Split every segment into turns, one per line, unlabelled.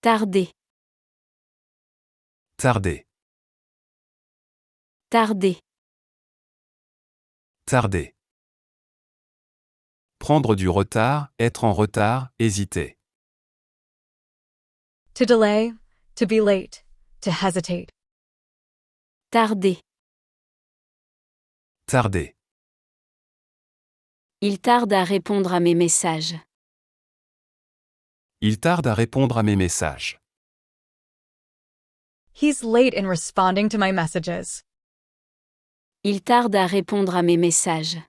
Tarder.
Tarder.
Tarder.
Tarder. Prendre du retard, être en retard, hésiter.
To delay, to be late, to hesitate.
Tarder.
Tarder.
Il tarde à répondre à mes messages.
Il tarde à répondre à mes messages.
He's late in responding to my messages.
Il tarde à répondre à mes messages.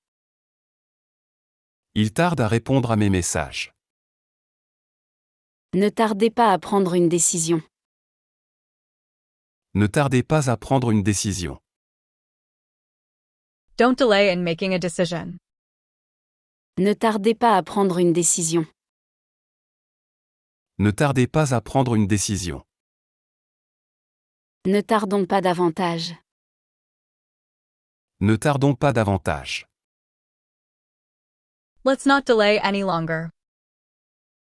Il tarde à répondre à mes messages.
Ne tardez pas à prendre une décision.
Ne tardez pas à prendre une décision.
Don't delay in making a decision.
Ne tardez pas à prendre une décision.
Ne tardez pas à prendre une décision.
Ne tardons pas davantage.
Ne tardons pas davantage.
Let's not delay any longer.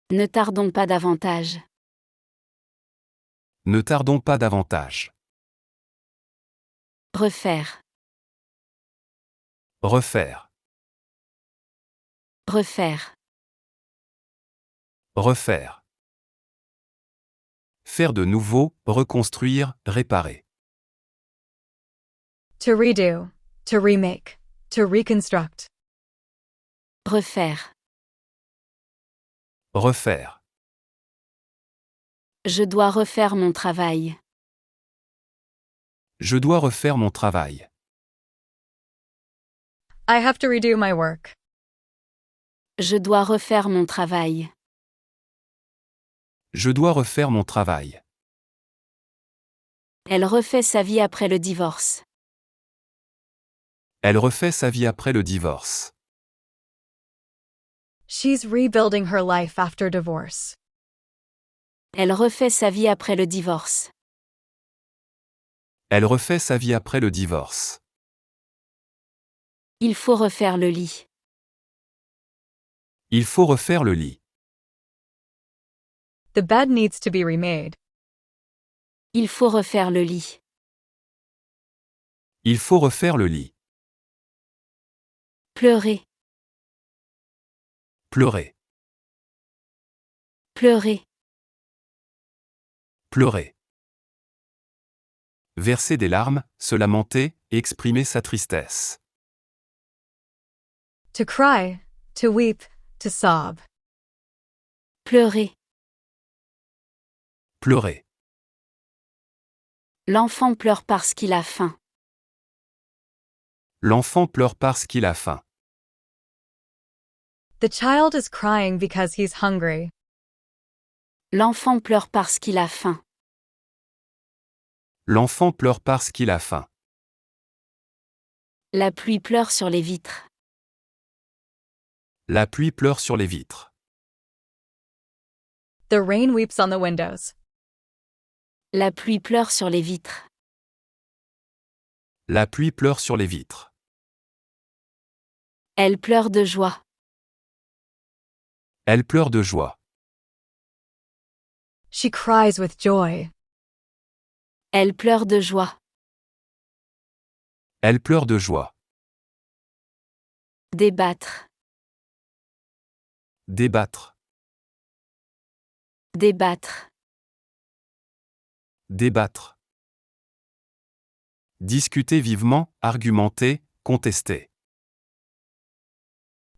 Ne tardons pas davantage.
Ne tardons pas davantage.
Refaire.
Refaire.
Refaire.
Refaire. Faire de nouveau, reconstruire, réparer.
To redo, to remake, to reconstruct.
Refaire.
Refaire.
Je dois refaire mon travail.
Je dois refaire mon travail.
I have to redo my work.
Je dois refaire mon travail.
Je dois refaire mon travail.
Elle refait sa vie après le divorce.
Elle refait sa vie après le divorce.
She's rebuilding her life after divorce.
Elle refait sa vie après le divorce.
Elle refait sa vie après le divorce.
Il faut refaire le lit.
Il faut refaire le lit.
The bed needs to be remade.
Il faut refaire le lit.
Il faut refaire le lit.
Pleurer.
Pleurer.
Pleurer.
Pleurer. Verser des larmes, se lamenter, exprimer sa tristesse.
To cry, to weep, to sob.
Pleurer.
Pleurer.
L'enfant pleure parce qu'il a faim.
L'enfant pleure parce qu'il a faim.
The child is crying because he's hungry.
L'enfant pleure parce qu'il a faim.
L'enfant pleure parce qu'il a faim.
La pluie pleure sur les vitres.
La pluie pleure sur les vitres.
The rain weeps on the windows.
La pluie pleure sur les vitres.
La pluie pleure sur les vitres.
Elle pleure de joie.
Elle pleure de joie.
She cries with joy.
Elle pleure de joie.
Elle pleure de joie.
Débattre.
Débattre.
Débattre.
Débattre. Discuter vivement, argumenter, contester.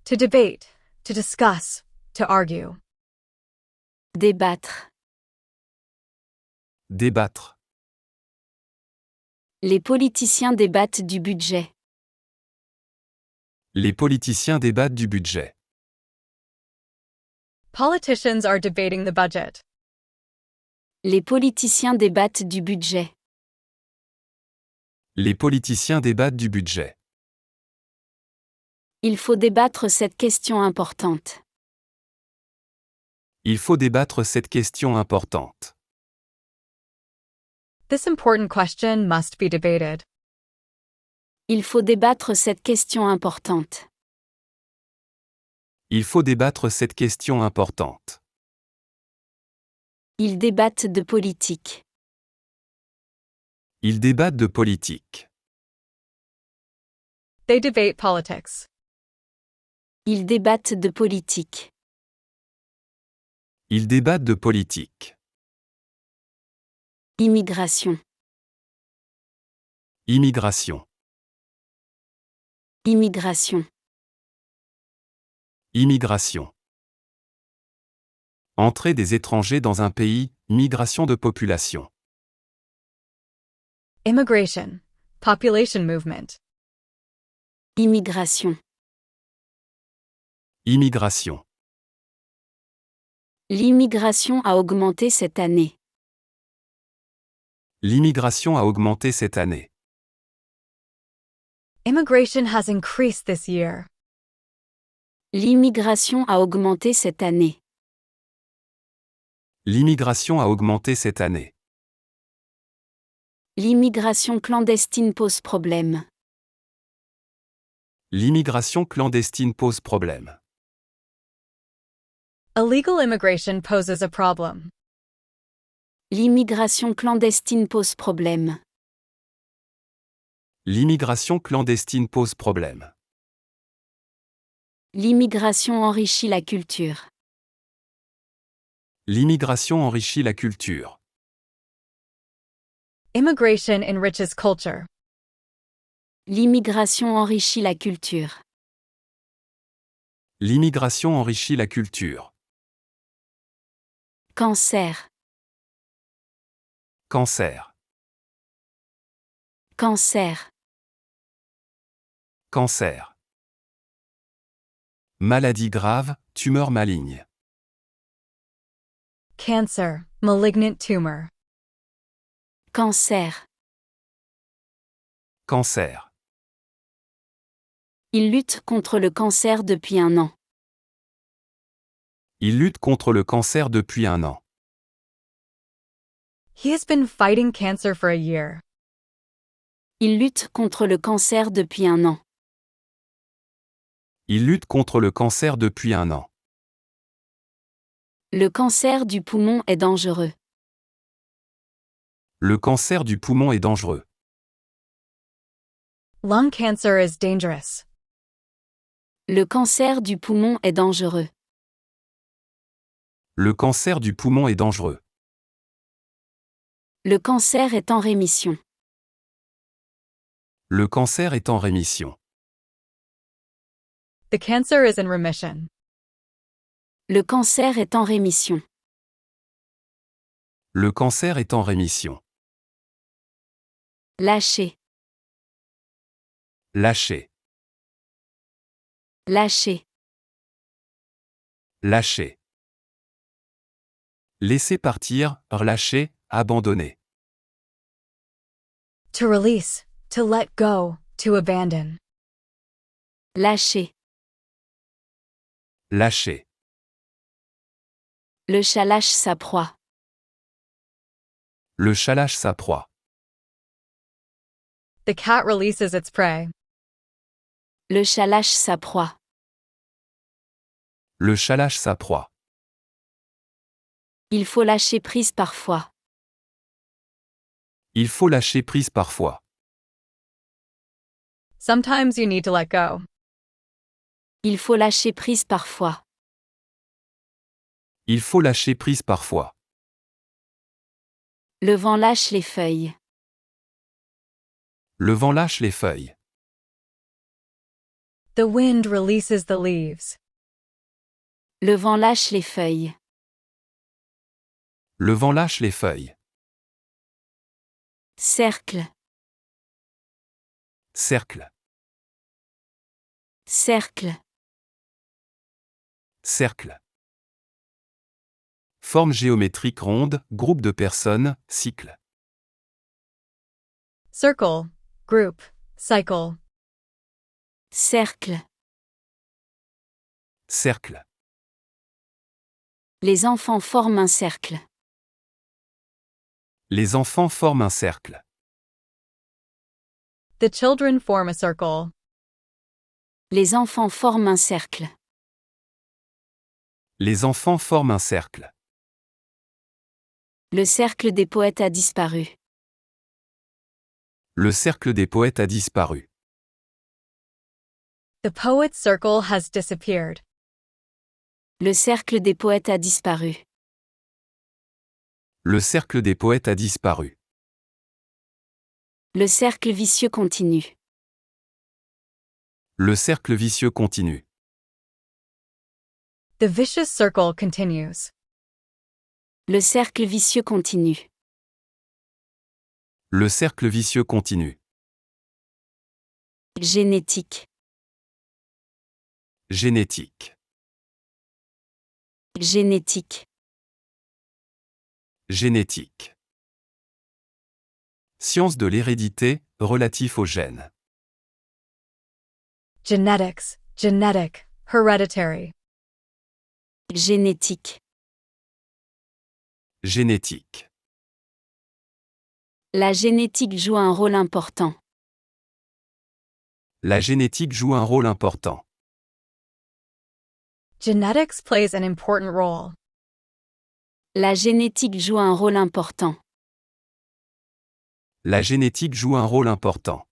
To debate, to discuss, to argue.
Débattre.
Débattre.
Les politiciens débattent du budget.
Les politiciens débattent du budget.
Politicians are debating the budget.
Les politiciens débattent du budget.
Les politiciens débattent du budget.
Il faut débattre cette question importante.
Il faut débattre cette question importante.
This important question must be debated.
Il faut débattre cette question importante.
Il faut débattre cette question importante.
Ils débattent de politique.
Ils débattent de politique.
They debate politics.
Ils débattent de politique.
Ils débattent de politique.
Immigration.
Immigration.
Immigration.
Immigration. Entrée des étrangers dans un pays, migration de population.
Immigration. Population movement.
Immigration.
Immigration.
L'immigration a augmenté cette année.
L'immigration a augmenté cette année.
Immigration has increased this year.
L'immigration a augmenté cette année.
L'immigration a augmenté cette année.
L'immigration clandestine pose problème.
L'immigration clandestine pose problème.
Illegal immigration poses a problem.
L'immigration clandestine pose problème.
L'immigration clandestine pose problème.
L'immigration enrichit la culture.
L'immigration enrichit la culture.
Immigration enriches culture.
L'immigration enrichit la culture.
L'immigration enrichit la culture.
Cancer.
Cancer.
Cancer.
Cancer. Maladie grave, tumeur maligne.
Cancer. Malignant tumor.
Cancer.
Cancer.
Il lutte contre le cancer depuis 1 an.
Il lutte contre le cancer depuis 1 an.
He has been fighting cancer for a year.
Il lutte contre le cancer depuis 1 an.
Il lutte contre le cancer depuis 1 an.
Le cancer du poumon est dangereux.
Le cancer du poumon est dangereux.
Lung cancer is dangerous.
Le cancer du poumon est dangereux.
Le cancer du poumon est dangereux.
Le cancer est en rémission.
Le cancer est en rémission.
The cancer is in remission.
Le cancer est en rémission.
Le cancer est en rémission.
Lâcher.
Lâcher.
Lâcher.
Lâcher. Laisser partir, relâcher, abandonner.
To release. To let go. To abandon.
Lâcher.
Lâcher.
Le chat lâche sa proie.
Le chat lâche sa proie.
The cat releases its prey.
Le chat lâche sa proie.
Le chat lâche sa proie.
Il faut lâcher prise parfois.
Il faut lâcher prise parfois.
Sometimes you need to let go.
Il faut lâcher prise parfois.
Il faut lâcher prise parfois.
Le vent lâche les feuilles.
Le vent lâche les feuilles.
The wind releases the leaves.
Le vent lâche les feuilles.
Le vent lâche les feuilles.
Cercle.
Cercle.
Cercle.
Cercle. Forme géométrique ronde, groupe de personnes, cycle.
Circle. Group. Cycle.
Cercle.
Cercle.
Les enfants forment un cercle.
Les enfants forment un cercle.
The children form a circle.
Les enfants forment un cercle.
Les enfants forment un cercle.
Le cercle des poètes a disparu.
Le cercle des poètes a disparu.
The poet's circle has disappeared.
Le cercle des poètes a disparu.
Le cercle des poètes a disparu.
Le cercle vicieux continue.
Le cercle vicieux continue.
The vicious circle continues.
Le cercle vicieux continue.
Le cercle vicieux continue.
Génétique.
Génétique.
Génétique.
Génétique. Science de l'hérédité, relatif aux gènes.
Genetics, genetic, hereditary.
Génétique.
Génétique.
La génétique joue un rôle important.
La génétique joue un rôle important.
Genetics plays an important role.
La génétique joue un rôle important.
La génétique joue un rôle important.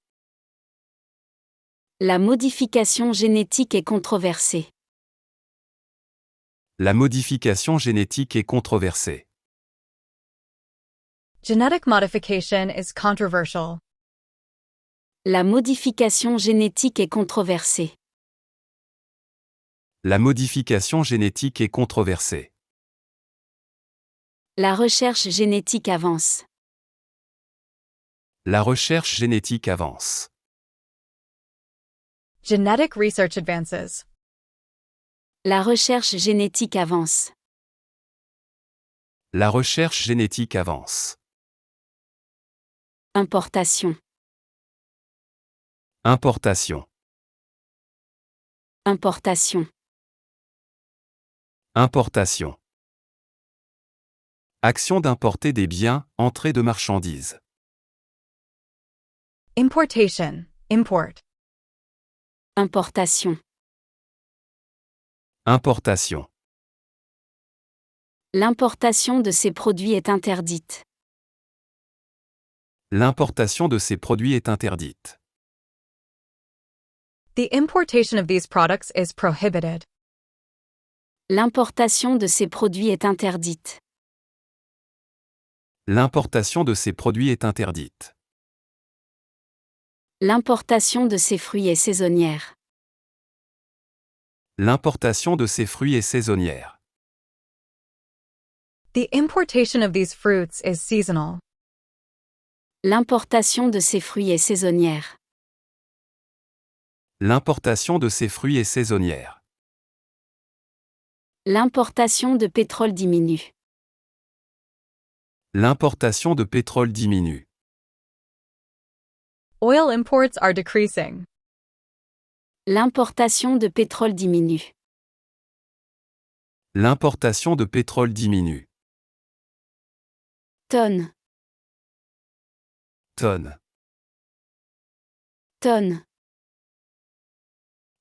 La modification génétique est controversée.
La modification génétique est controversée.
Genetic modification is controversial.
La modification génétique est controversée.
La modification génétique est controversée.
La recherche génétique avance.
La recherche génétique avance.
Genetic research advances.
La recherche génétique avance.
La recherche génétique avance.
Importation.
Importation.
Importation.
Importation. Action d'importer des biens, entrée de marchandises.
Importation, import.
Importation.
Importation.
L'importation de ces produits est interdite.
L'importation de ces produits est interdite.
The importation of these products is prohibited.
L'importation de ces produits est interdite.
L'importation de ces produits est interdite.
L'importation de ces fruits est saisonnière.
L'importation de ces fruits est saisonnière.
The importation of these fruits is seasonal.
L'importation de ces fruits est saisonnière.
L'importation de ces fruits est saisonnière.
L'importation de pétrole diminue.
L'importation de pétrole diminue.
Oil imports are decreasing.
L'importation de pétrole diminue.
L'importation de pétrole diminue.
Tonne.
Tonne.
Tonne.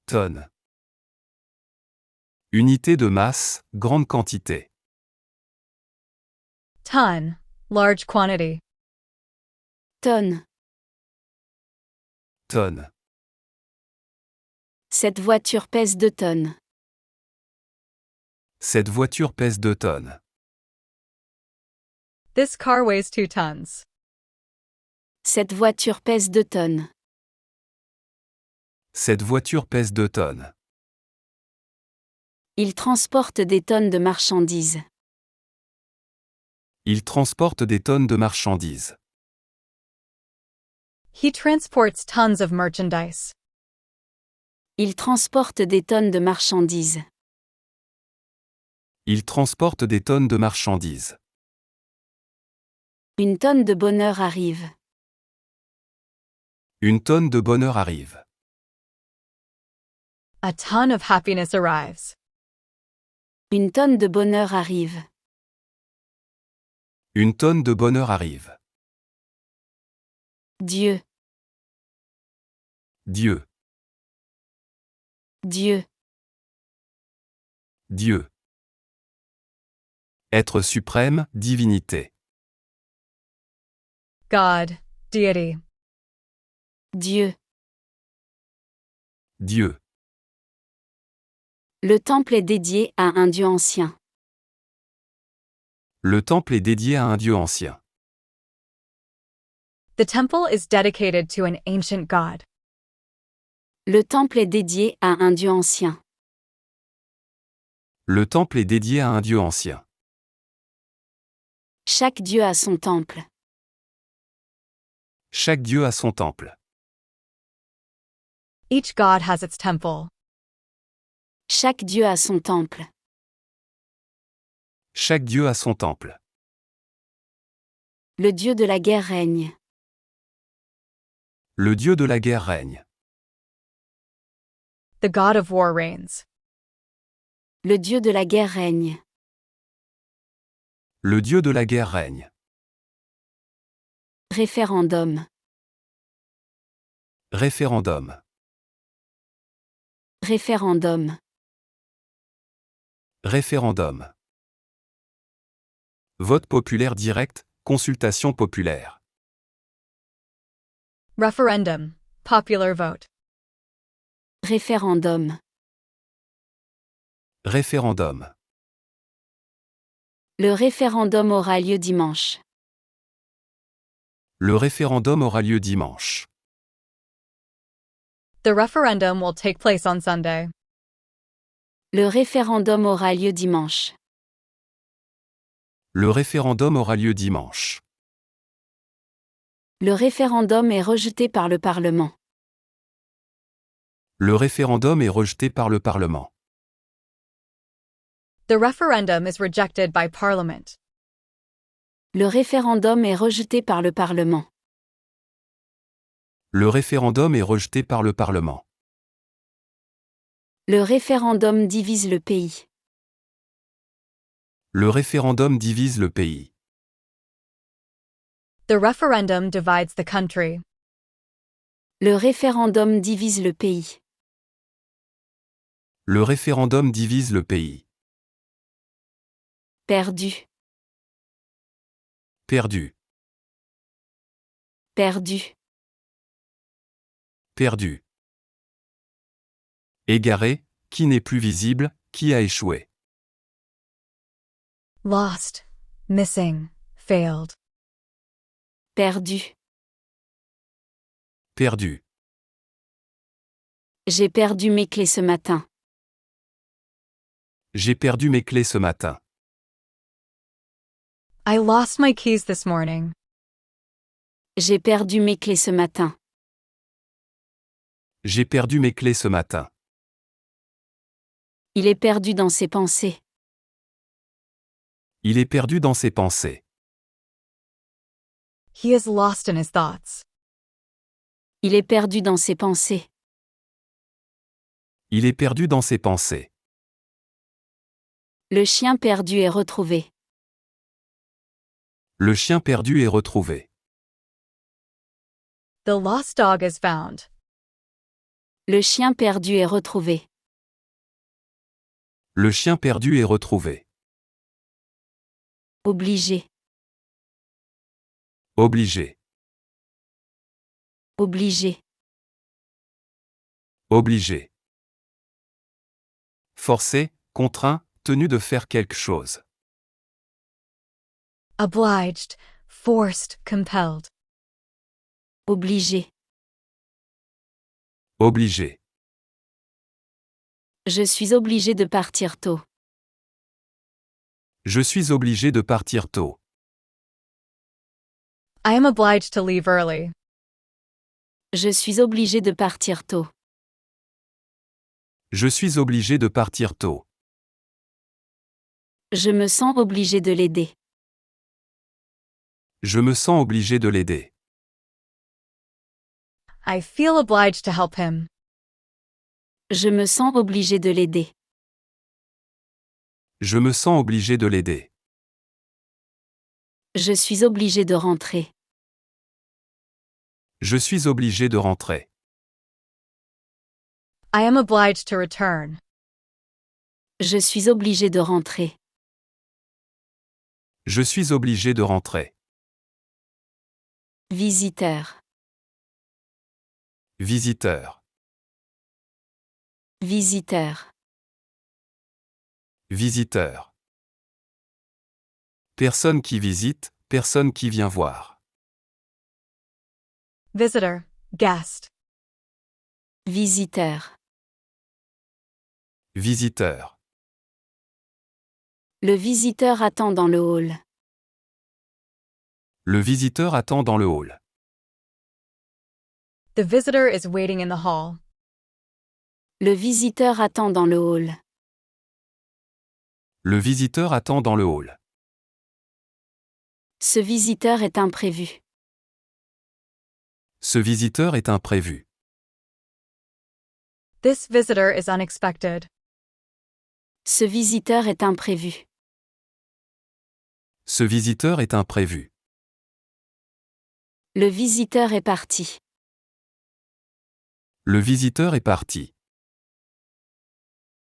Tonne. Unité de masse, grande quantité.
Ton, large quantity.
Tonne.
Tonne.
Cette voiture pèse 2 tonnes.
Cette voiture pèse 2 tonnes.
This car weighs 2 tons.
Cette voiture pèse 2 tonnes.
Cette voiture pèse 2 tonnes.
Il transporte des tonnes de marchandises.
Il transporte des tonnes de marchandises.
He transports tons of merchandise.
Il transporte des tonnes de marchandises.
Il transporte des tonnes de marchandises.
Une tonne de bonheur arrive.
Une tonne de bonheur arrive.
A ton of happiness arrives.
Une tonne de bonheur arrive.
Une tonne de bonheur arrive.
Dieu.
Dieu.
Dieu.
Dieu. Être suprême, divinité.
God, deity.
Dieu.
Dieu.
Le temple est dédié à un dieu ancien.
Le temple est dédié à un dieu ancien.
The temple is dedicated to an ancient god.
Le temple est dédié à un dieu ancien.
Le temple est dédié à un dieu ancien.
Chaque dieu a son temple.
Chaque dieu a son temple.
Each god has its temple.
Chaque dieu a son temple.
Chaque dieu a son temple.
Le dieu de la guerre règne.
Le dieu de la guerre règne.
The god of war reigns.
Le dieu de la guerre règne.
Le dieu de la guerre règne.
Référendum.
Référendum.
Référendum.
Référendum. Vote populaire direct, consultation populaire.
Referendum. Popular vote.
Référendum.
Référendum.
Le référendum aura lieu dimanche.
Le référendum aura lieu dimanche.
The referendum will take place on Sunday.
Le référendum aura lieu dimanche.
Le référendum aura lieu dimanche.
Le référendum est rejeté par le Parlement.
Le référendum est rejeté par le Parlement.
The referendum is rejected by Parliament.
Le référendum est rejeté par le Parlement.
Le référendum est rejeté par le Parlement.
Le référendum divise le pays.
Le référendum divise le pays.
The referendum divides the country.
Le référendum divise le pays.
Le référendum divise le pays.
Perdu.
Perdu.
Perdu.
Perdu. Égaré, qui n'est plus visible, qui a échoué.
Lost. Missing. Failed.
Perdu.
Perdu.
J'ai perdu mes clés ce matin.
J'ai perdu mes clés ce matin.
I lost my keys this morning.
J'ai perdu mes clés ce matin.
J'ai perdu mes clés ce matin.
Il est perdu dans ses pensées.
Il est perdu dans ses pensées.
He is lost in his thoughts.
Il est perdu dans ses pensées.
Il est perdu dans ses pensées.
Le chien perdu est retrouvé.
Le chien perdu est retrouvé.
The lost dog is found.
Le chien perdu est retrouvé.
Le chien perdu est retrouvé.
Obligé.
Obligé.
Obligé.
Obligé. Forcé, contraint, tenu de faire quelque chose.
Obliged. Forced. Compelled.
Obligé.
Obligé.
Je suis obligé de partir tôt.
Je suis obligé de partir tôt.
I am obliged to leave early.
Je suis obligé de partir tôt.
Je suis obligé de partir tôt.
Je me sens obligé de l'aider.
Je me sens obligé de l'aider.
I feel obliged to help him.
Je me sens obligé de l'aider.
Je me sens obligé de l'aider.
Je suis obligé de rentrer.
Je suis obligé de rentrer.
I am obliged to return.
Je suis obligé de rentrer.
Je suis obligé de rentrer.
Visiteur.
Visiteur.
Visiteur.
Visiteur. Personne qui visite, personne qui vient voir.
Visitor, guest.
Visiteur.
Visiteur.
Le visiteur attend dans le hall.
Le visiteur attend dans le hall.
The visitor is waiting in the hall.
Le visiteur attend dans le hall.
Le visiteur attend dans le hall.
Ce visiteur est imprévu.
Ce visiteur est imprévu.
This visitor is unexpected.
Ce visiteur est imprévu.
Ce visiteur est imprévu.
Le visiteur est parti.
Le visiteur est parti.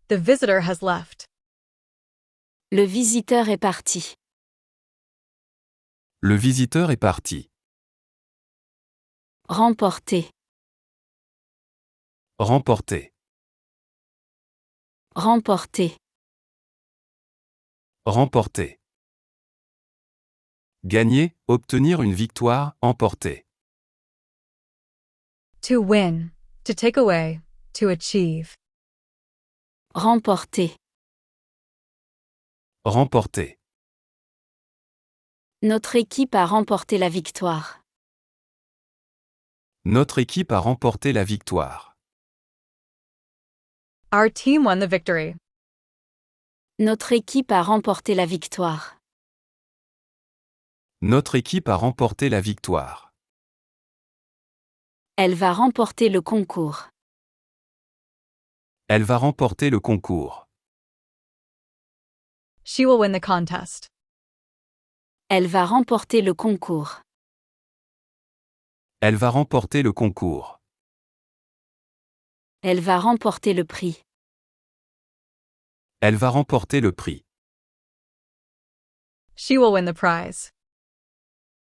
The visitor has left.
Le visiteur est parti.
Le visiteur est parti.
Remporter.
Remporter.
Remporter.
Remporter. Gagner, obtenir une victoire, emporter.
To win. To take away. To achieve.
Remporter.
Remporter.
Notre équipe a remporté la victoire.
Notre équipe a remporté la victoire.
Our team won the victory.
Notre équipe a remporté la victoire.
Notre équipe a remporté la victoire.
Elle va remporter le concours.
Elle va remporter le concours.
She will win the contest.
Elle va remporter le concours.
Elle va remporter le concours.
Elle va remporter le prix.
Elle va remporter le prix.
She will win the prize.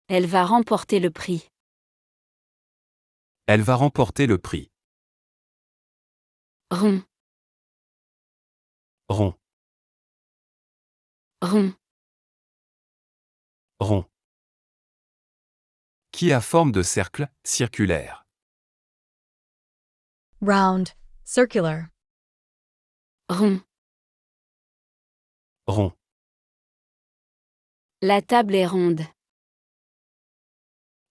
Elle va remporter le prix.
Elle va remporter le prix.
Rond.
Rond.
Rond.
Rond. Qui a forme de cercle, circulaire.
Round. Circular.
Rond.
Rond.
La table est ronde.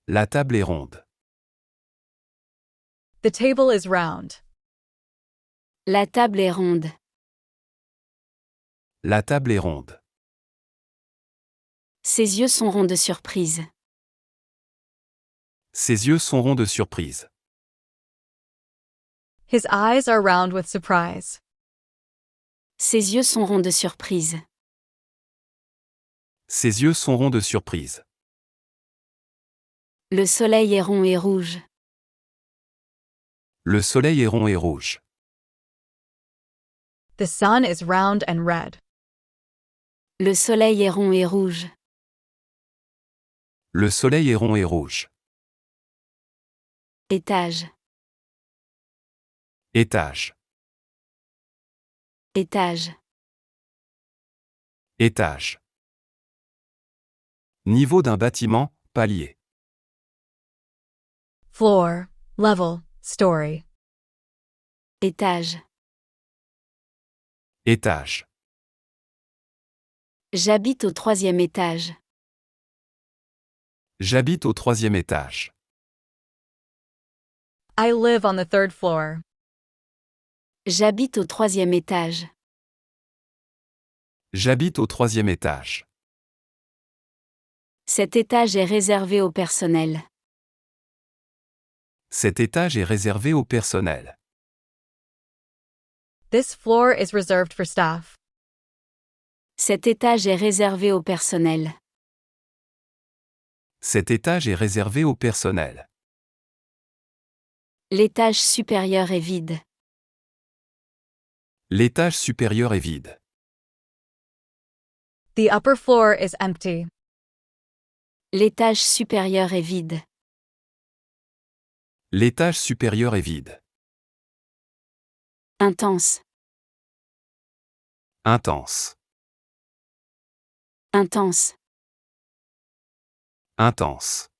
La table est ronde.
The table is round.
La table est ronde.
La table est ronde.
Ses yeux sont ronds de surprise.
Ses yeux sont ronds de surprise.
His eyes are round with surprise.
Ses yeux sont ronds de surprise.
Ses yeux sont ronds de surprise.
Le soleil est rond et rouge.
Le soleil est rond et rouge.
The sun is round and red.
Le soleil est rond et rouge.
Le soleil est rond et rouge.
Étage.
Étage.
Étage.
Étage. Niveau d'un bâtiment, palier.
Floor. Level. Story.
Étage.
Étage.
J'habite au 3e étage.
J'habite au 3e étage.
I live on the 3rd floor.
J'habite au 3e étage.
J'habite au 3e étage.
Cet étage est réservé au personnel.
Cet étage est réservé au personnel.
This floor is reserved for staff.
Cet étage est réservé au personnel.
Cet étage est réservé au personnel.
L'étage supérieur est vide.
L'étage supérieur est vide.
The upper floor is empty.
L'étage supérieur est vide.
L'étage supérieur est vide.
Intense.
Intense.
Intense.
Intense.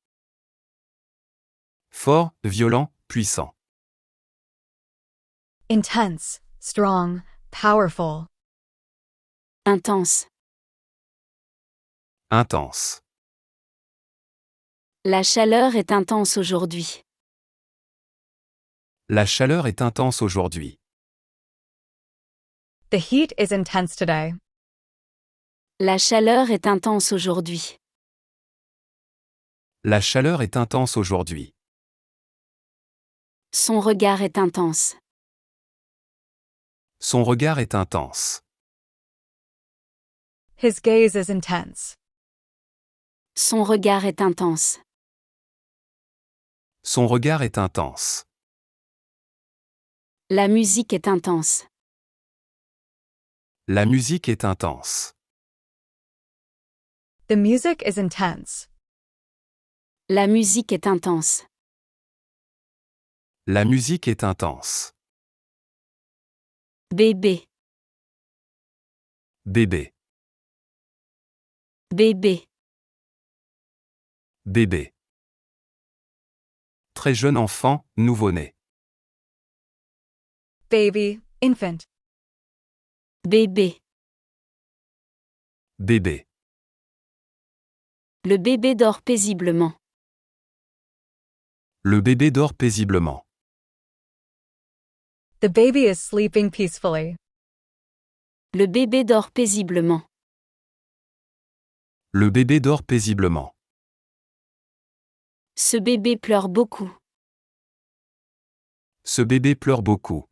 Fort, violent, puissant.
Intense, strong, powerful.
Intense.
Intense.
La chaleur est intense aujourd'hui.
La chaleur est intense aujourd'hui.
The heat is intense today.
La chaleur est intense aujourd'hui.
La chaleur est intense aujourd'hui.
Son regard est intense.
Son regard est intense.
His gaze is intense.
Son regard est intense.
Son regard est intense.
La musique est intense.
La musique est intense.
The music is intense.
La musique est intense.
La musique est intense.
Bébé.
Bébé.
Bébé.
Bébé. Très jeune enfant, nouveau-né.
Baby, infant.
Bébé.
Bébé.
Le bébé dort paisiblement.
Le bébé dort paisiblement.
The baby is sleeping peacefully.
Le bébé dort paisiblement.
Le bébé dort paisiblement.
Ce bébé pleure beaucoup.
Ce bébé pleure beaucoup.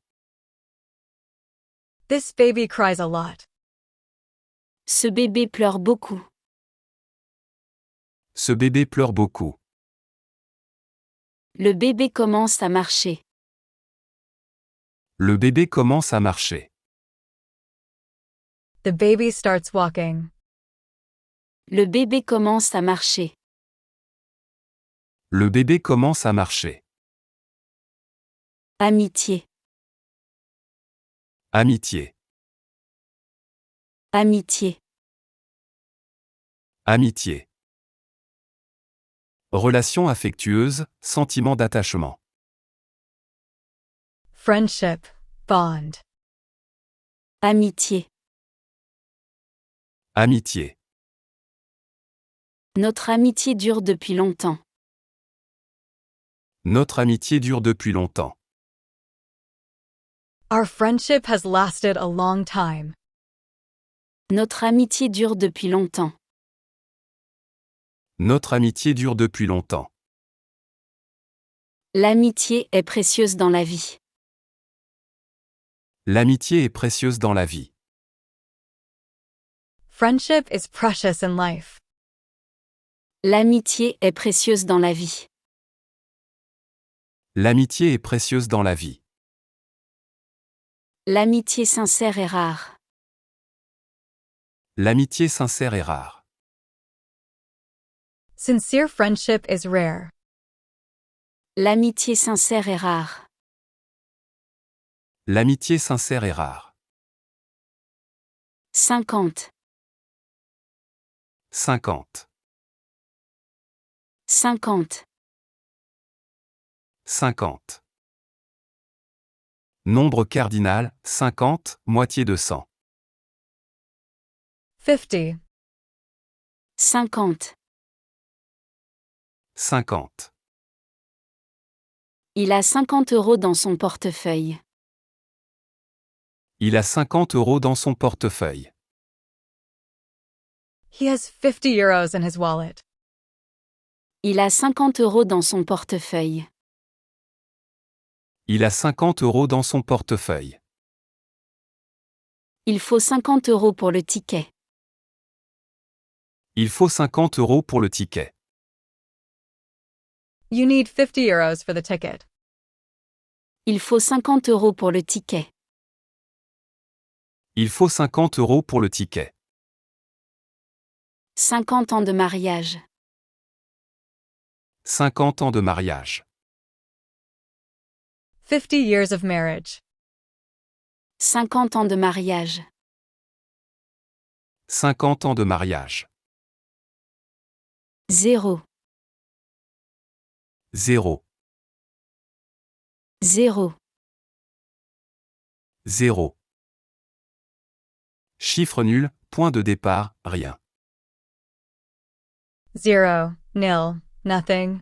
This baby cries a lot.
Ce bébé pleure beaucoup.
Ce bébé pleure beaucoup.
Le bébé commence à marcher.
Le bébé commence à marcher.
The baby starts walking.
Le bébé commence à marcher.
Le bébé commence à marcher.
Amitié.
Amitié.
Amitié.
Amitié. Relation affectueuse, sentiment d'attachement.
Friendship, bond.
Amitié.
Amitié.
Notre amitié dure depuis longtemps.
Notre amitié dure depuis longtemps.
Our friendship has lasted a long time.
Notre amitié dure depuis longtemps.
Notre amitié dure depuis longtemps.
L'amitié est précieuse dans la vie.
L'amitié est précieuse dans la vie.
Friendship is precious in life.
L'amitié est précieuse dans la vie.
L'amitié est précieuse dans la vie.
L'amitié sincère est rare.
L'amitié sincère est rare.
Sincere friendship is rare.
L'amitié sincère est rare.
L'amitié sincère est rare.
50.
50.
50.
50. Nombre cardinal, 50, moitié de 100.
50.
50.
50.
Il a 50 € dans son portefeuille.
Il a 50 € dans son portefeuille.
He has 50 euros in his wallet.
Il a 50 € dans son portefeuille.
Il a 50 € dans son portefeuille.
Il faut 50 € pour le ticket.
Il faut 50 € pour le ticket.
You need 50 euros for the ticket.
Il faut 50 € pour le ticket.
Il faut 50 € pour le ticket.
50 ans de mariage.
50 ans de mariage.
50 years of marriage.
50 ans de mariage.
50 ans de mariage.
0.
0.
0.
0. Chiffre nul, point de départ, rien.
0, nil, nothing.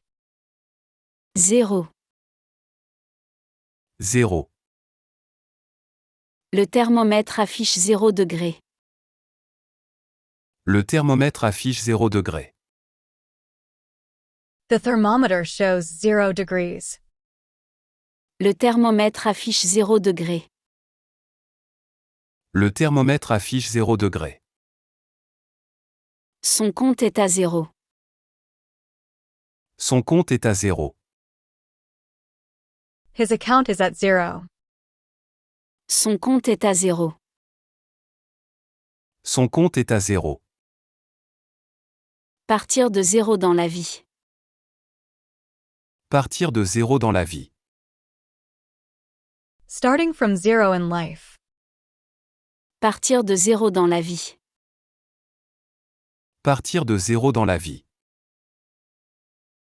0.
0.
Le thermomètre affiche 0 degré.
Le thermomètre affiche 0 degré.
The thermometer shows 0 degrees.
Le thermomètre affiche 0 degré.
Le thermomètre affiche 0 degré.
Son compte est à 0.
Son compte est à 0.
His account is at 0.
Son compte est à 0.
Son compte est à 0.
Partir de 0 dans la vie.
Partir de 0 dans la vie.
Starting from 0 in life.
Partir de 0 dans la vie.
Partir de 0 dans la vie.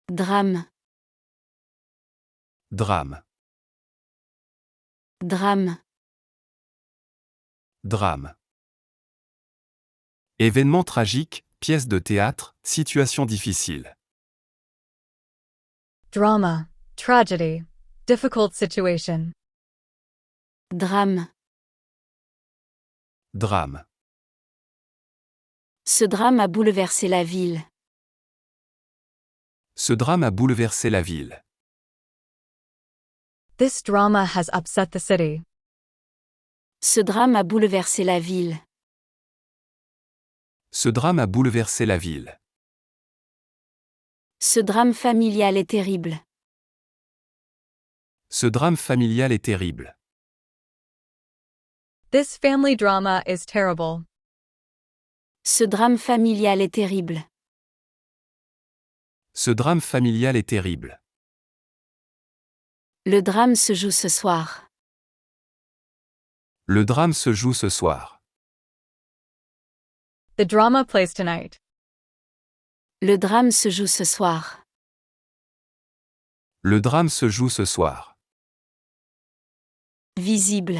Drame.
Drame.
Drame.
Drame. Événement tragique, pièce de théâtre, situation difficile.
Drama, tragedy, difficult situation.
Drame.
Drame.
Ce drame a bouleversé la ville.
Ce drame a bouleversé la ville.
This drama has upset the city.
Ce drame a bouleversé la ville.
Ce drame a bouleversé la ville.
Ce drame familial est terrible.
Ce drame familial est terrible.
This family drama is terrible.
Ce drame familial est terrible.
Ce drame familial est terrible.
Le drame se joue ce soir.
Le drame se joue ce soir.
The drama plays tonight.
Le drame se joue ce soir.
Le drame se joue ce soir.
Visible.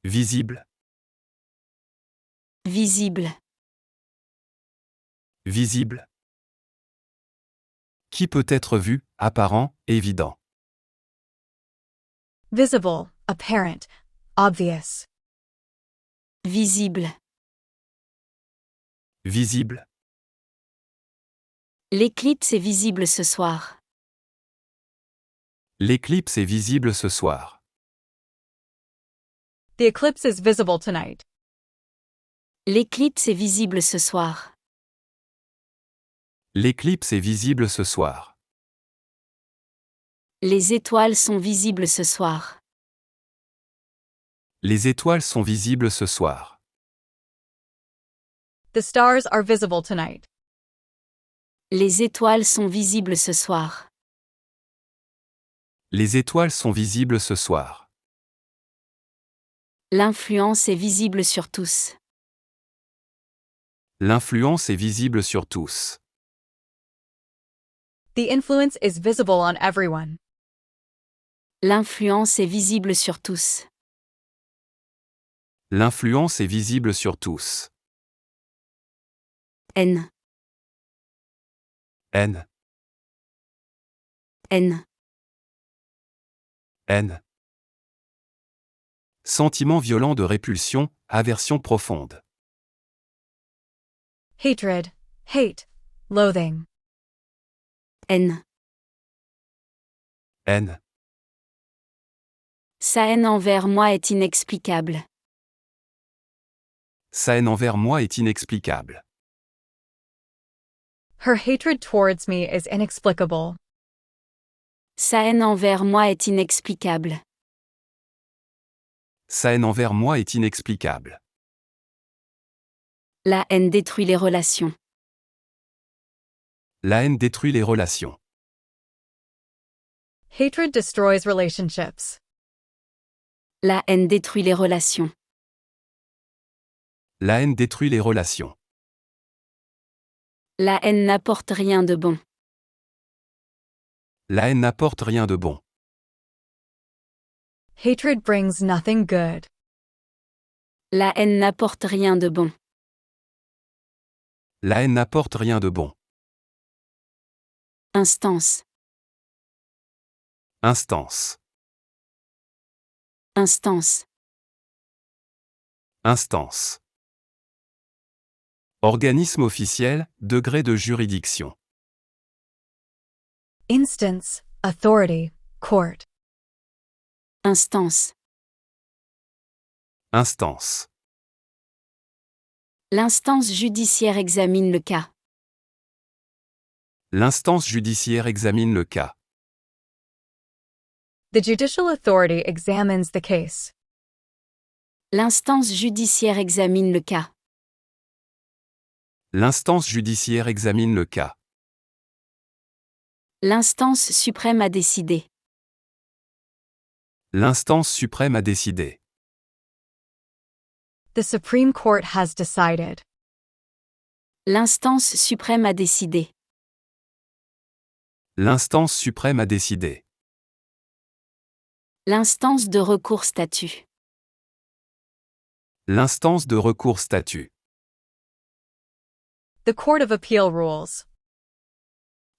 Visible.
Visible.
Visible. Qui peut être vu, apparent, évident.
Visible, apparent, obvious.
Visible.
Visible.
L'éclipse est visible ce soir.
L'éclipse est visible ce soir.
The eclipse is visible tonight.
L'éclipse est visible ce soir.
L'éclipse est visible ce soir.
Les étoiles sont visibles ce soir.
Les étoiles sont visibles ce soir.
The stars are visible tonight.
Les étoiles sont visibles ce soir.
Les étoiles sont visibles ce soir.
L'influence est visible sur tous.
L'influence est visible sur tous.
The influence is visible on everyone.
L'influence est visible sur tous.
L'influence est visible sur tous.
Haine.
Haine.
Haine.
Haine. Sentiment violent de répulsion, aversion profonde.
Hatred, hate, loathing.
Haine.
Haine.
Sa haine envers moi est inexplicable.
Sa haine envers moi est inexplicable.
Her hatred towards me is inexplicable.
Sa haine envers moi est inexplicable.
Sa haine envers moi est inexplicable.
La haine détruit les relations.
La haine détruit les relations.
Hatred destroys relationships.
La haine détruit les relations.
La haine détruit les relations.
La haine n'apporte rien de bon.
La haine n'apporte rien de bon.
Hatred brings nothing good.
La haine n'apporte rien de bon.
La haine n'apporte rien de bon.
Instance.
Instance.
Instance.
Instance. Organisme officiel, degré de juridiction.
Instance, authority, court.
Instance.
Instance.
L'instance judiciaire examine le cas.
L'instance judiciaire examine le cas.
The judicial authority examines the case.
L'instance judiciaire examine le cas.
L'instance judiciaire examine le cas.
L'instance suprême a décidé.
L'instance suprême a décidé.
The Supreme Court has decided.
L'instance suprême a décidé.
L'instance suprême a décidé.
L'instance de recours statue.
L'instance de recours statue.
The Court of Appeal rules.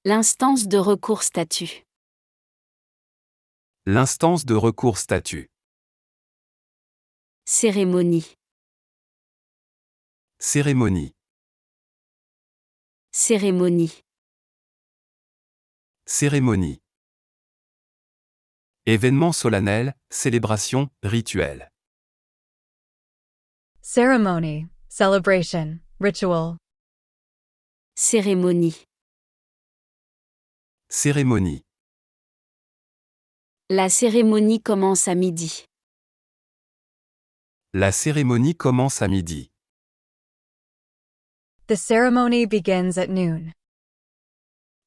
L'instance de recours statue.
L'instance de recours statue.
Cérémonie.
Cérémonie.
Cérémonie.
Cérémonie. Événement solennel, célébration, rituel.
Ceremony, celebration, ritual.
Cérémonie.
Cérémonie.
La cérémonie commence à midi.
La cérémonie commence à midi.
The ceremony begins at noon.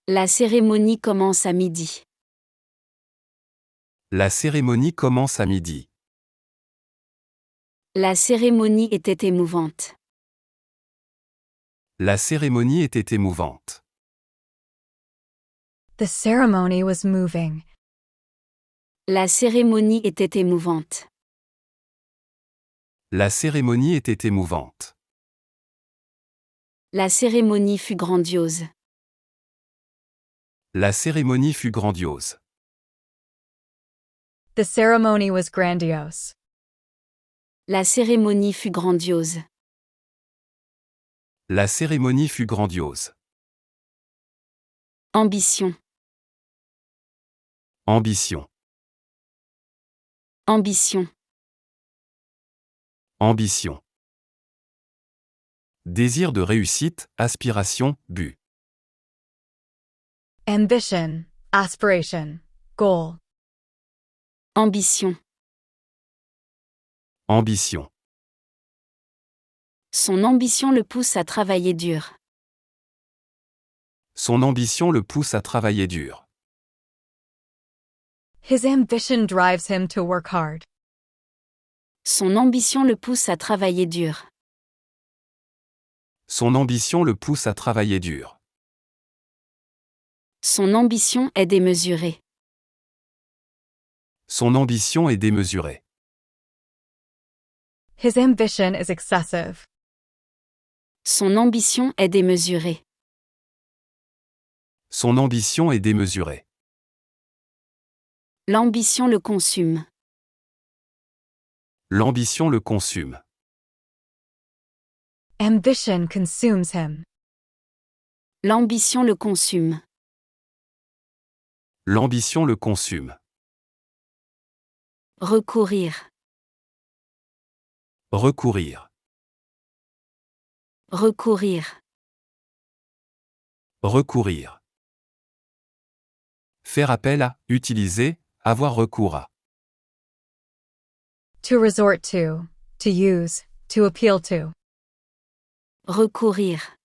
La cérémonie commence à midi.
La cérémonie commence à midi.
La cérémonie était émouvante.
La cérémonie était émouvante.
The ceremony was moving.
La cérémonie était émouvante.
La cérémonie était émouvante.
La cérémonie fut grandiose.
La cérémonie fut grandiose.
The ceremony was grandiose.
La cérémonie fut grandiose.
La cérémonie fut grandiose.
Ambition.
Ambition.
Ambition.
Ambition. Désir de réussite, aspiration, but.
Ambition, aspiration, goal.
Ambition.
Ambition.
Son ambition le pousse à travailler dur.
Son ambition le pousse à travailler dur.
His ambition drives him to work hard.
Son ambition le pousse à travailler dur.
Son ambition le pousse à travailler dur.
Son ambition est démesurée.
Son ambition est démesurée.
His ambition is excessive.
Son ambition est démesurée.
Son ambition est démesurée.
L'ambition le consume.
L'ambition le consume.
Ambition consumes him.
L'ambition le consume.
L'ambition le consume.
Recourir.
Recourir.
Recourir.
Recourir. Faire appel à, utiliser, avoir recours à.
To resort to use, to appeal to.
Recourir.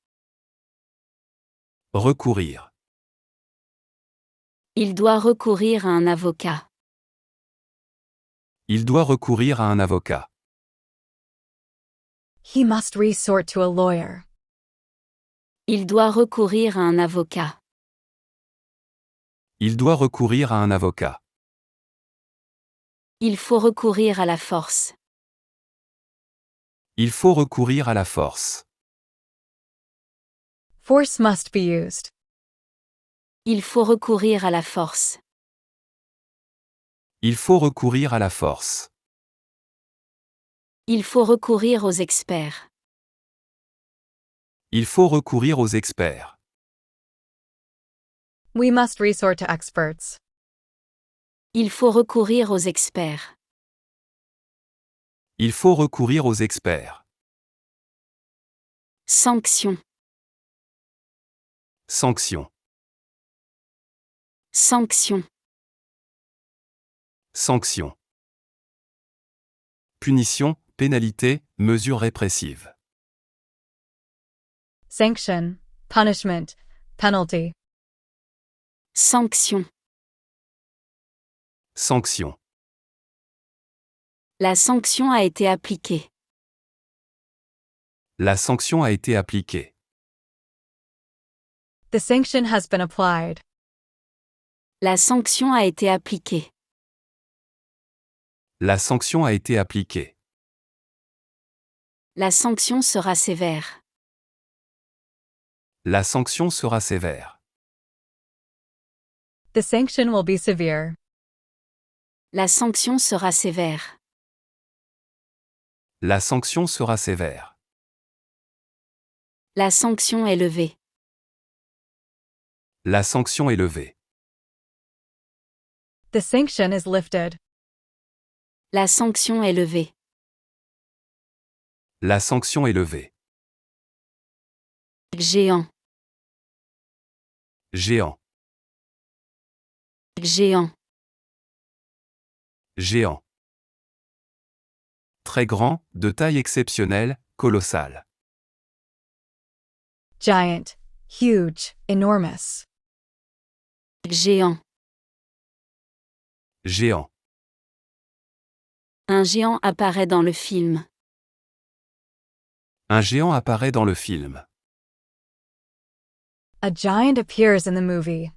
Recourir.
Il doit recourir à un avocat.
Il doit recourir à un avocat.
He must resort to a lawyer.
Il doit recourir à un avocat.
Il doit recourir à un avocat.
Il faut recourir à la force.
Il faut recourir à la force.
Force must be used.
Il faut recourir à la force.
Il faut recourir à la force.
Il faut recourir aux experts.
Il faut recourir aux experts.
We must resort to experts.
Il faut recourir aux experts.
Il faut recourir aux experts.
Sanction.
Sanction.
Sanction.
Sanction. Punition, pénalité, mesure répressive.
Sanction, punishment, penalty.
Sanction.
Sanction.
La sanction a été appliquée.
La sanction a été appliquée.
The sanction has been applied.
La sanction a été appliquée.
La sanction a été appliquée.
La sanction sera sévère.
La sanction sera sévère.
The sanction will be severe.
La sanction sera sévère.
La sanction sera sévère.
La sanction est levée.
La sanction est levée.
The sanction is lifted.
La sanction est levée.
La sanction est levée.
Géant.
Géant.
Géant.
Géant. Très grand, de taille exceptionnelle, colossal.
Giant, huge, enormous.
Géant.
Géant.
Un géant apparaît dans le film.
Un géant apparaît dans le film.
A giant appears in the movie.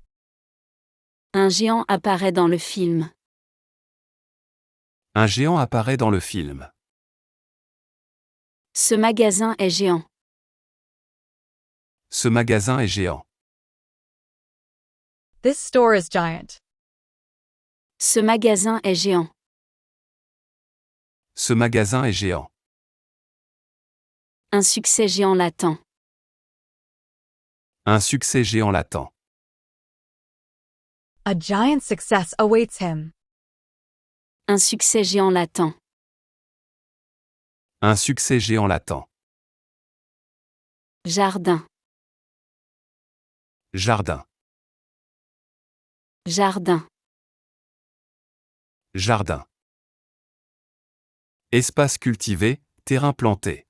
Un géant apparaît dans le film.
Un géant apparaît dans le film.
Ce magasin est géant.
Ce magasin est géant.
This store is giant.
Ce magasin est géant.
Ce magasin est géant.
Un succès géant latent.
Un succès géant latent.
A giant success awaits him.
Un succès géant latent.
Un succès géant latent.
Jardin.
Jardin.
Jardin.
Jardin. Espace cultivé, terrain planté.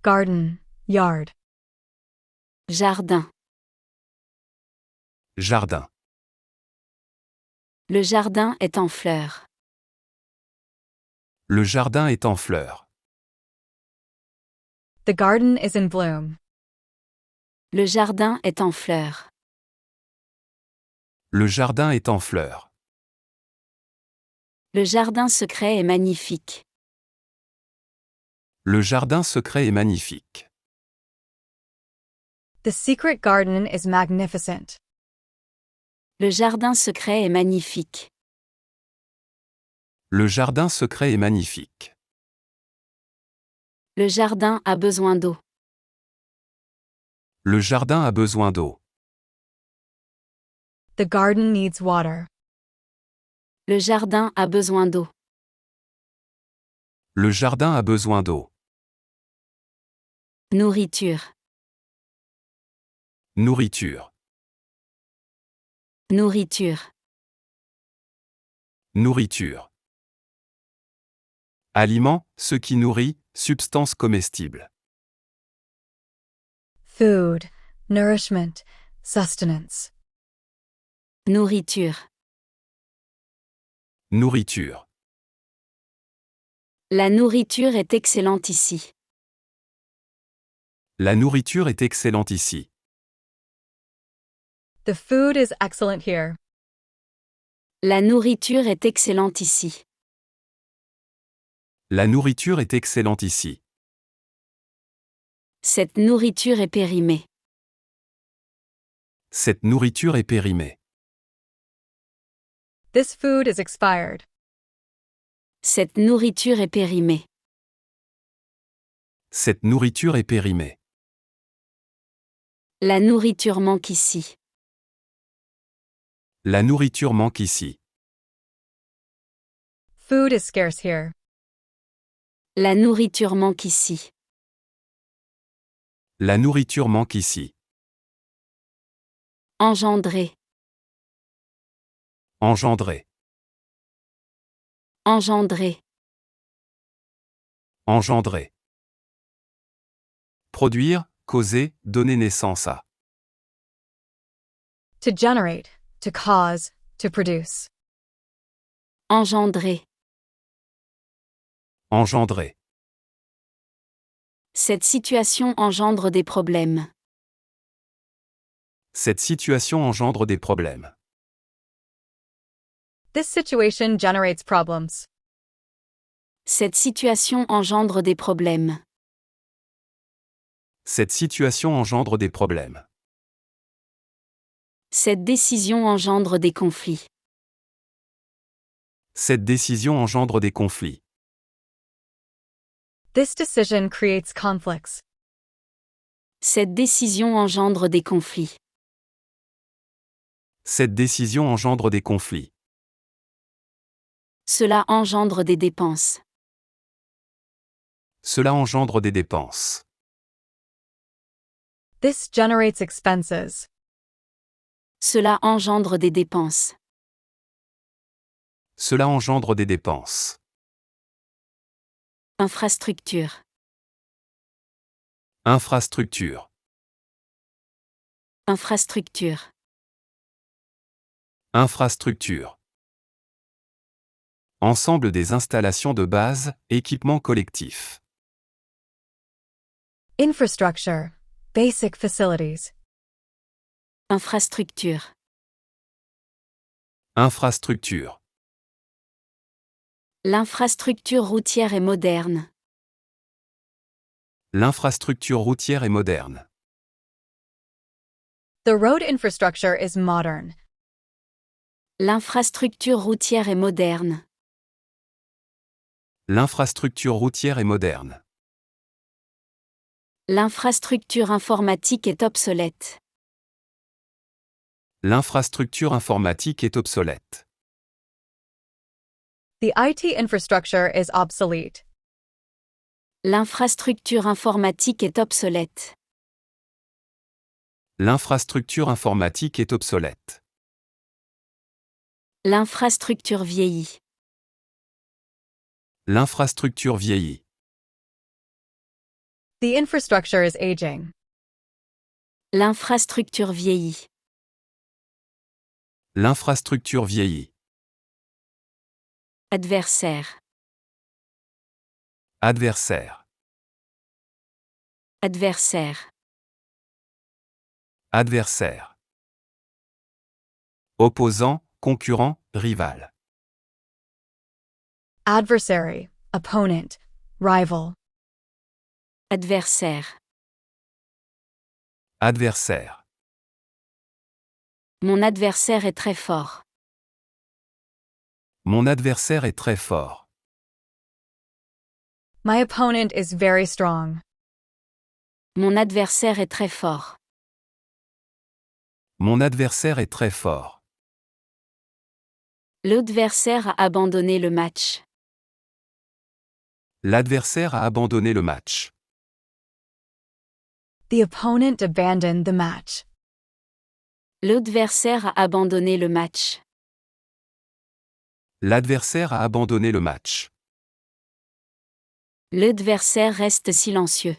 Garden, yard.
Jardin.
Jardin.
Le jardin est en fleurs.
Le jardin est en fleurs.
The garden is in bloom.
Le jardin est en fleurs.
Le jardin est en fleurs.
Le jardin secret est magnifique.
Le jardin secret est magnifique.
The secret garden is magnificent.
Le jardin secret est magnifique.
Le jardin secret est magnifique.
Le jardin a besoin d'eau.
Le jardin a besoin d'eau.
The garden needs water.
Le jardin a besoin d'eau.
Le jardin a besoin d'eau.
Nourriture.
Nourriture.
Nourriture.
Nourriture. Aliment, ce qui nourrit, substance comestible.
Food, nourishment, sustenance.
Nourriture.
Nourriture.
La nourriture est excellente ici.
La nourriture est excellente ici.
The food is excellent here.
La nourriture est excellente ici.
La nourriture est excellente ici.
Cette nourriture est périmée.
Cette nourriture est périmée.
This food is expired.
Cette nourriture est périmée.
Cette nourriture est périmée.
La nourriture manque ici.
La nourriture manque ici.
Food is scarce here.
La nourriture manque ici.
La nourriture manque ici.
Engendrer.
Engendrer.
Engendrer.
Engendrer. Produire, causer, donner naissance à.
To generate, to cause, to produce.
Engendrer.
Engendrer.
Cette situation engendre des problèmes.
Cette situation engendre des problèmes.
This situation generates problems.
Cette situation engendre des problèmes.
Cette situation engendre des problèmes.
Cette décision engendre des conflits.
Cette décision engendre des conflits.
This decision creates conflicts.
Cette décision engendre des conflits.
Cette décision engendre des conflits.
Cela engendre des dépenses.
Cela engendre des dépenses.
This generates expenses.
Cela engendre des dépenses.
Cela engendre des dépenses.
Infrastructure.
Infrastructure.
Infrastructure.
Infrastructure. Ensemble des installations de base, équipements collectifs.
Infrastructure. Basic facilities.
Infrastructure.
Infrastructure.
L'infrastructure routière est moderne.
L'infrastructure routière est moderne.
The road infrastructure is modern.
L'infrastructure routière est moderne.
L'infrastructure routière est moderne.
L'infrastructure informatique est obsolète.
L'infrastructure informatique est obsolète.
The IT infrastructure is obsolete.
L'infrastructure informatique est obsolète.
L'infrastructure informatique est obsolète.
L'infrastructure vieillit.
L'infrastructure vieillit.
The infrastructure is aging.
L'infrastructure vieillit.
L'infrastructure vieillit.
Adversaire.
Adversaire.
Adversaire.
Adversaire. Opposant, concurrent, rival.
Adversary, opponent, rival.
Adversaire.
Adversaire.
Mon adversaire est très fort.
Mon adversaire est très fort.
My opponent is very strong.
Mon adversaire est très fort.
Mon adversaire est très fort.
L'adversaire a abandonné le match.
L'adversaire a abandonné le match.
The opponent abandoned the match.
L'adversaire a abandonné le match.
L'adversaire a abandonné le match.
L'adversaire reste silencieux.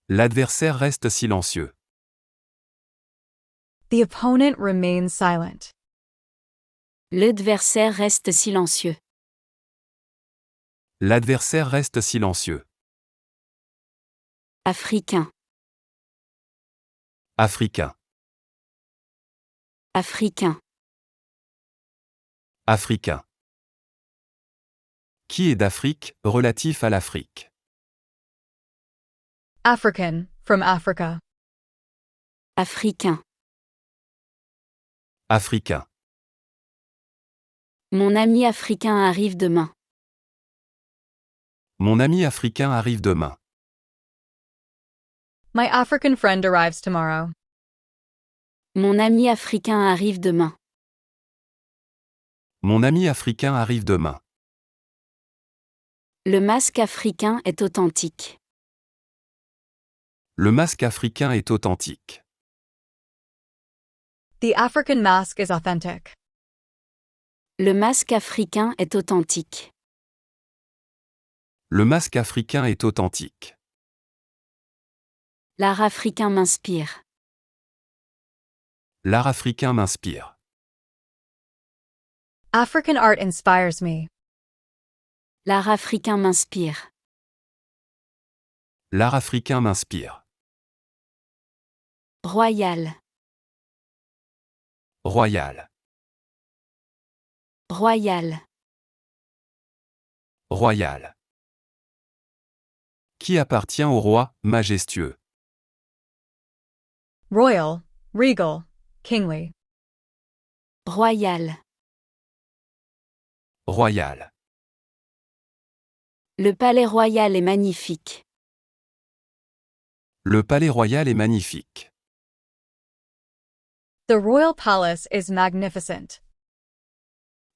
L'adversaire reste silencieux.
The opponent remains silent.
L'adversaire reste silencieux.
L'adversaire reste silencieux.
Africain.
Africain.
Africain.
Africain. Qui est d'Afrique, relatif à l'Afrique.
African, from Africa.
Africain.
Africain.
Mon ami africain arrive demain.
Mon ami africain arrive demain.
My African friend arrives tomorrow.
Mon ami africain arrive demain.
Mon ami africain arrive demain.
Le masque africain est authentique.
Le masque africain est authentique.
The African mask is authentic.
Le masque africain est authentique.
Le masque africain est authentique.
L'art africain m'inspire.
L'art africain m'inspire.
African art inspires me.
L'art africain m'inspire.
L'art africain m'inspire.
Royal.
Royal.
Royal.
Royal. Qui appartient au roi, majestueux.
Royal, regal, kingly.
Royal.
Royal.
Le palais royal est magnifique.
Le palais royal est magnifique.
The royal palace is magnificent.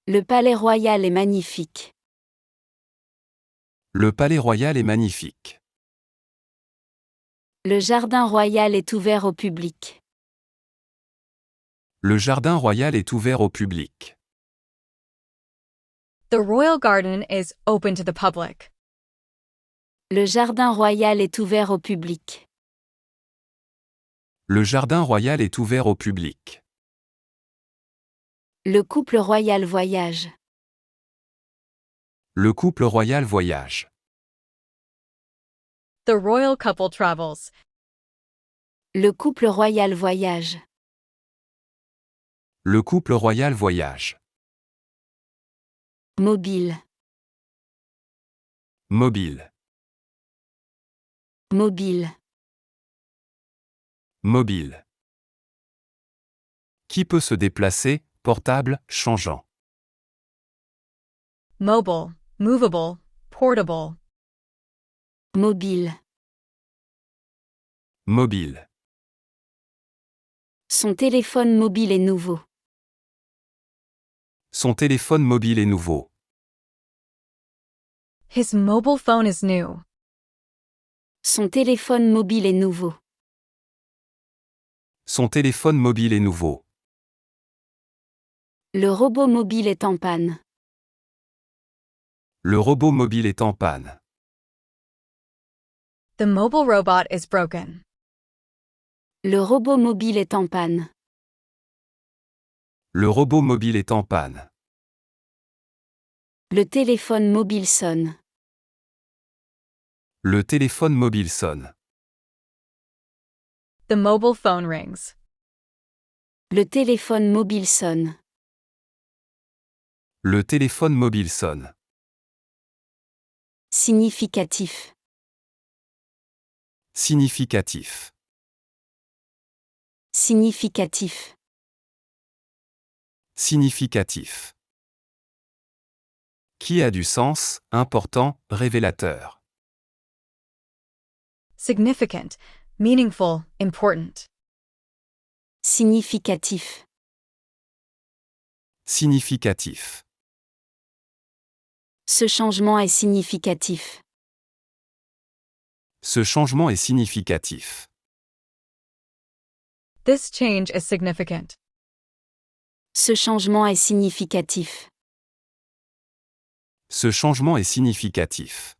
Le palais royal est magnifique.
Le palais royal est magnifique.
Le jardin royal est ouvert au public.
Le jardin royal est ouvert au public.
The royal garden is open to the public.
Le jardin royal est ouvert au public.
Le jardin royal est ouvert au public.
Le couple royal voyage.
Le couple royal voyage.
The royal couple travels.
Le couple royal voyage.
Le couple royal voyage.
Mobile.
Mobile.
Mobile.
Mobile. Qui peut se déplacer, portable, changeant.
Mobile, movable, portable.
Mobile.
Mobile.
Son téléphone mobile est nouveau.
Son téléphone mobile est nouveau.
His mobile phone is new.
Son téléphone mobile est nouveau.
Son téléphone mobile est nouveau.
Le robot mobile est en panne.
Le robot mobile est en panne.
The mobile robot is broken.
Le robot mobile est en panne.
Le robot mobile est en panne.
Le téléphone mobile sonne.
Le téléphone mobile sonne.
The mobile phone rings.
Le téléphone mobile sonne.
Le téléphone mobile sonne.
Significatif.
Significatif.
Significatif.
Significatif. Qui a du sens, important, révélateur.
Significant, meaningful, important.
Significatif.
Significatif.
Ce changement est significatif.
Ce changement est significatif.
This change is significant.
Ce changement est significatif.
Ce changement est significatif.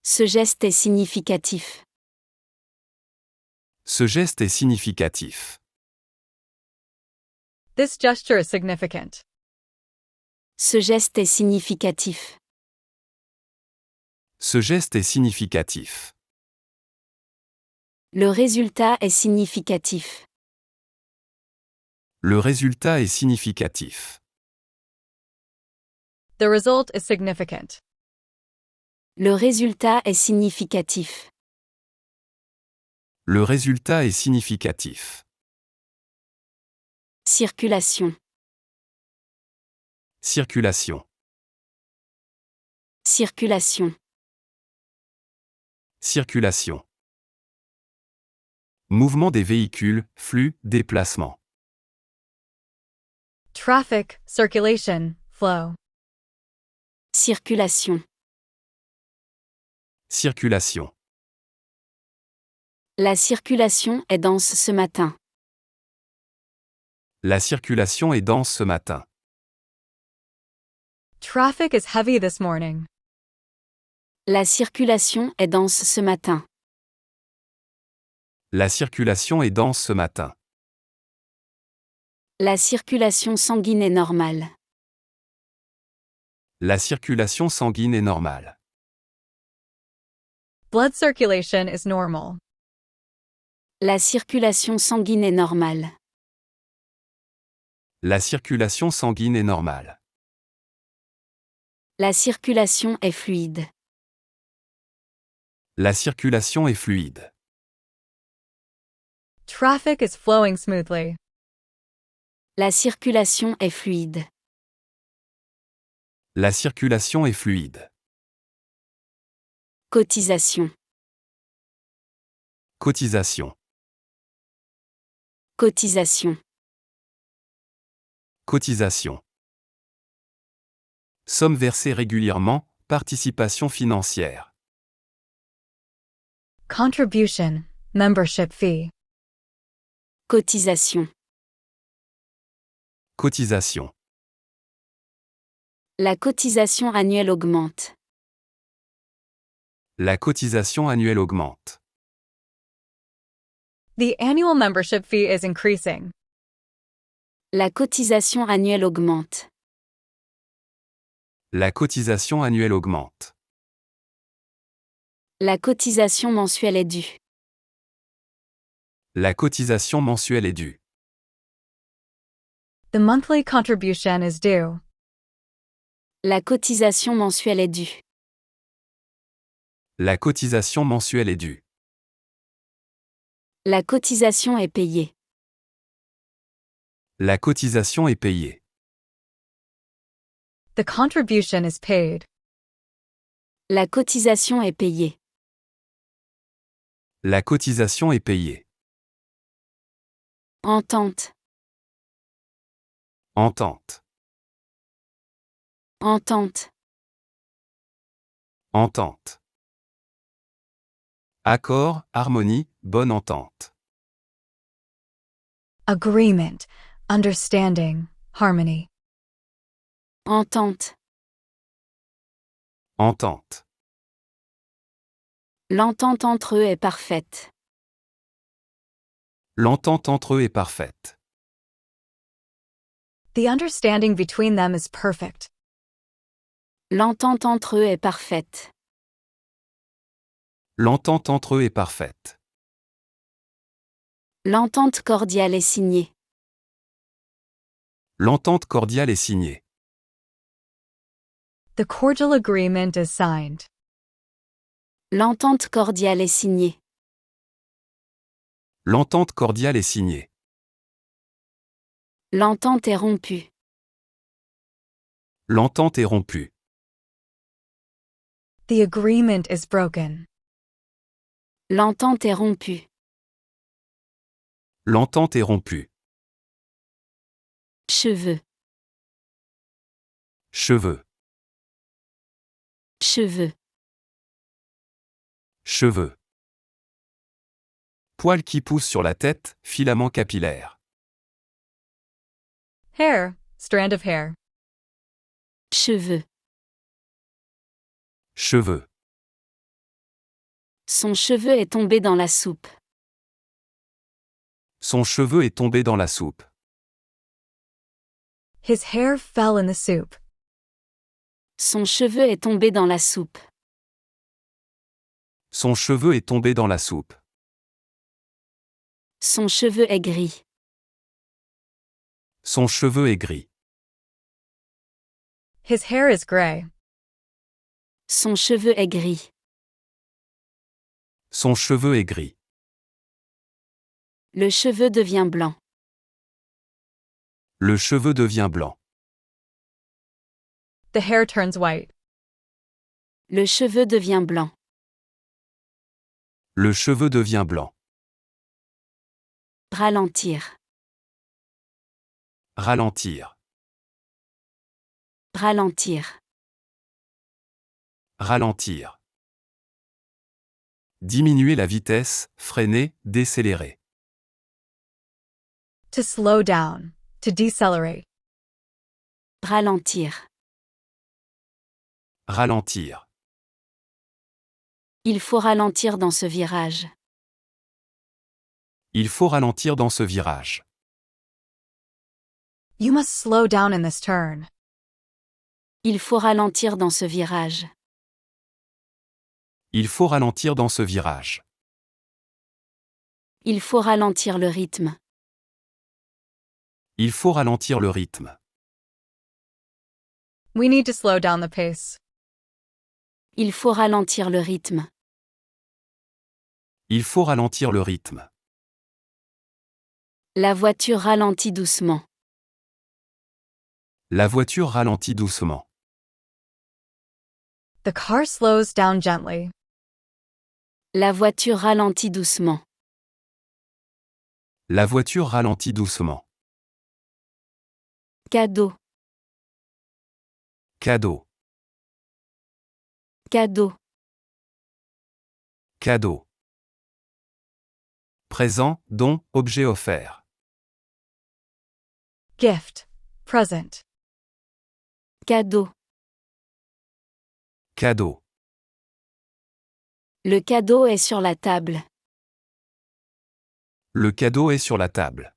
Ce geste est significatif.
Ce geste est significatif.
This gesture is significant.
Ce geste est significatif.
Ce geste est significatif.
Le résultat est significatif.
Le résultat est significatif.
The result is significant.
Le résultat est significatif.
Le résultat est significatif.
Circulation.
Circulation.
Circulation.
Circulation. Mouvement des véhicules, flux, déplacement.
Traffic, circulation, flow.
Circulation.
Circulation.
La circulation est dense ce matin.
La circulation est dense ce matin.
Traffic is heavy this morning.
La circulation est dense ce matin.
La circulation est dense ce matin.
La circulation sanguine est normale.
La circulation sanguine est normale.
Blood circulation is normal.
La circulation sanguine est normale.
La circulation sanguine est normale.
La circulation est fluide.
La circulation est fluide.
Traffic is flowing smoothly.
La circulation est fluide.
La circulation est fluide.
Cotisation.
Cotisation.
Cotisation.
Cotisation. Somme versée régulièrement, participation financière.
Contribution, membership fee.
Cotisation.
Cotisation.
La cotisation annuelle augmente.
La cotisation annuelle augmente.
The annual membership fee is increasing.
La cotisation annuelle augmente.
La cotisation annuelle augmente.
La cotisation mensuelle est due.
La cotisation mensuelle est due.
The monthly contribution is due.
La cotisation mensuelle est due.
La cotisation mensuelle est due.
La cotisation est payée.
La cotisation est payée.
The contribution is paid.
La cotisation est payée.
La cotisation est payée.
Entente.
Entente.
Entente.
Entente. Accord, harmonie, bonne entente.
Agreement, understanding, harmony.
Entente.
Entente.
L'entente entre eux est parfaite.
L'entente entre eux est parfaite.
The understanding between them is perfect.
L'entente entre eux est parfaite.
L'entente entre eux est parfaite.
L'entente cordiale est signée.
L'entente cordiale est signée.
The cordial agreement is signed.
L'entente cordiale est signée.
L'entente cordiale est signée.
L'entente est rompue.
L'entente est rompue.
The agreement is broken.
L'entente est rompue.
L'entente est rompue.
Cheveux.
Cheveux.
Cheveux.
Cheveux. Poils qui poussent sur la tête, filament capillaire.
Hair, strand of hair.
Cheveux.
Cheveux.
Son cheveu est tombé dans la soupe.
Son cheveu est tombé dans la soupe.
His hair fell in the soup.
Son cheveu est tombé dans la soupe.
Son cheveu est tombé dans la soupe.
Son cheveu est gris.
Son cheveu est gris.
His hair is gray.
Son cheveu est gris.
Son cheveu est gris.
Le cheveu devient blanc.
Le cheveu devient blanc.
The hair turns white.
Le cheveu devient blanc.
Le cheveu devient blanc.
Ralentir.
Ralentir.
Ralentir.
Ralentir. Diminuer la vitesse, freiner, décélérer.
To slow down. To decelerate.
Ralentir.
Ralentir.
Il faut ralentir dans ce virage.
Il faut ralentir dans ce virage.
You must slow down in this turn.
Il faut ralentir dans ce virage.
Il faut ralentir dans ce virage.
Il faut ralentir le rythme.
Il faut ralentir le rythme.
We need to slow down the pace.
Il faut ralentir le rythme.
Il faut ralentir le rythme.
La voiture ralentit doucement.
La voiture ralentit doucement.
The car slows down gently.
La voiture ralentit doucement.
La voiture ralentit doucement.
Cadeau.
Cadeau.
Cadeau.
Cadeau. Présent, don, objet offert.
Gift. Present.
Cadeau.
Cadeau.
Le cadeau est sur la table.
Le cadeau est sur la table.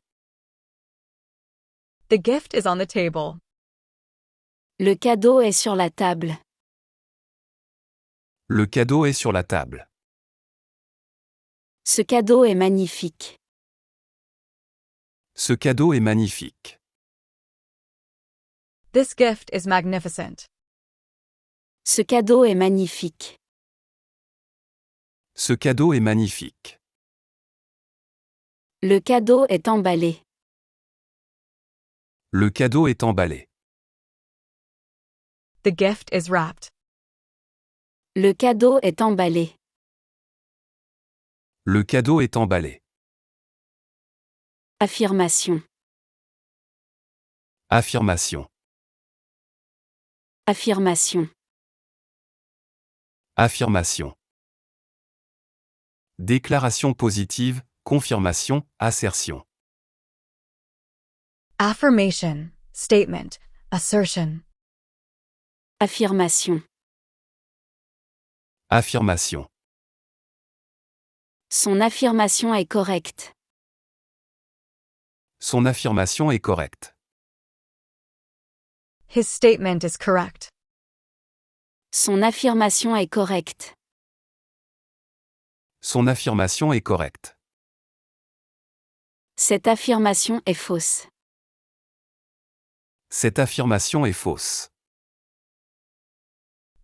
The gift is on the table.
Le cadeau est sur la table.
Le cadeau est sur la table.
Ce cadeau est magnifique.
Ce cadeau est magnifique.
This gift is magnificent.
Ce cadeau est magnifique.
Ce cadeau est magnifique.
Le cadeau est emballé.
Le cadeau est emballé.
The gift is wrapped.
Le cadeau est emballé.
Le cadeau est emballé.
Affirmation.
Affirmation.
Affirmation.
Affirmation. Déclaration positive, confirmation, assertion.
Affirmation. Statement. Assertion.
Affirmation.
Affirmation.
Son affirmation est correcte.
Son affirmation est correcte.
His statement is correct.
Son affirmation est correcte.
Son affirmation est correcte.
Cette affirmation est fausse.
Cette affirmation est fausse.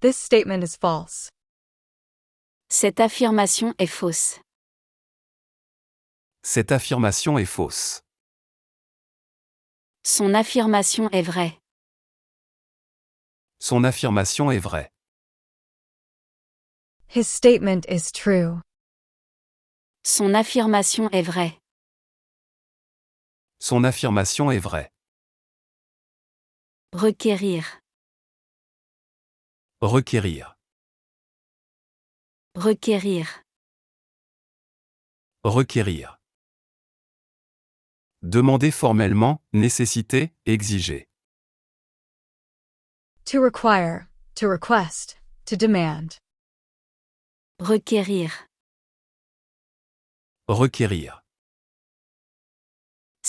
This statement is false.
Cette affirmation est fausse.
Cette affirmation est fausse.
Son affirmation est vraie.
Son affirmation est vraie.
His statement is true.
Son affirmation est vraie.
Son affirmation est vraie.
Requérir.
Requérir.
Requérir.
Requérir. Demander formellement, nécessiter, exiger.
To require. To request. To demand.
Requérir.
Requérir.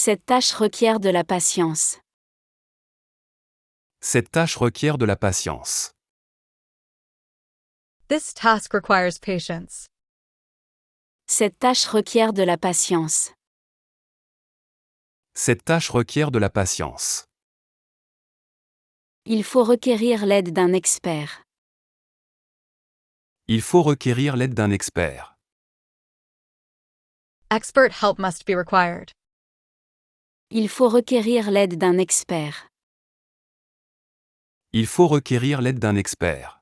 Cette tâche requiert de la patience.
Cette tâche requiert de la patience.
This task requires patience.
Cette tâche requiert de la patience.
Cette tâche requiert de la patience.
Il faut requérir l'aide d'un expert.
Il faut requérir l'aide d'un expert.
Expert help must be required.
Il faut requérir l'aide d'un expert.
Il faut requérir l'aide d'un expert.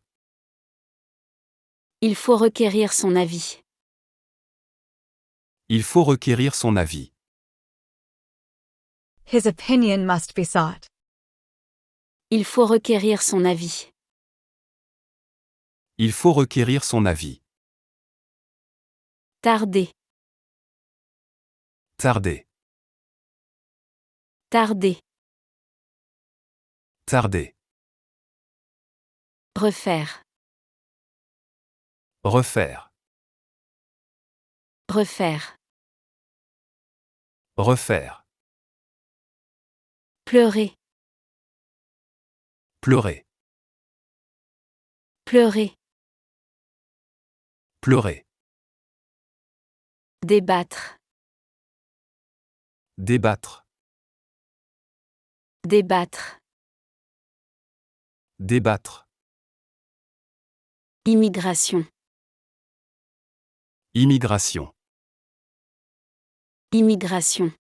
Il faut requérir son avis.
Il faut requérir son avis.
His opinion must be sought.
Il faut requérir son avis.
Il faut requérir son avis.
Tarder.
Tarder.
Tarder.
Tarder.
Refaire.
Refaire.
Refaire.
Refaire.
Pleurer.
Pleurer.
Pleurer.
Pleurer.
Débattre.
Débattre.
Débattre.
Débattre.
Immigration.
Immigration.
Immigration.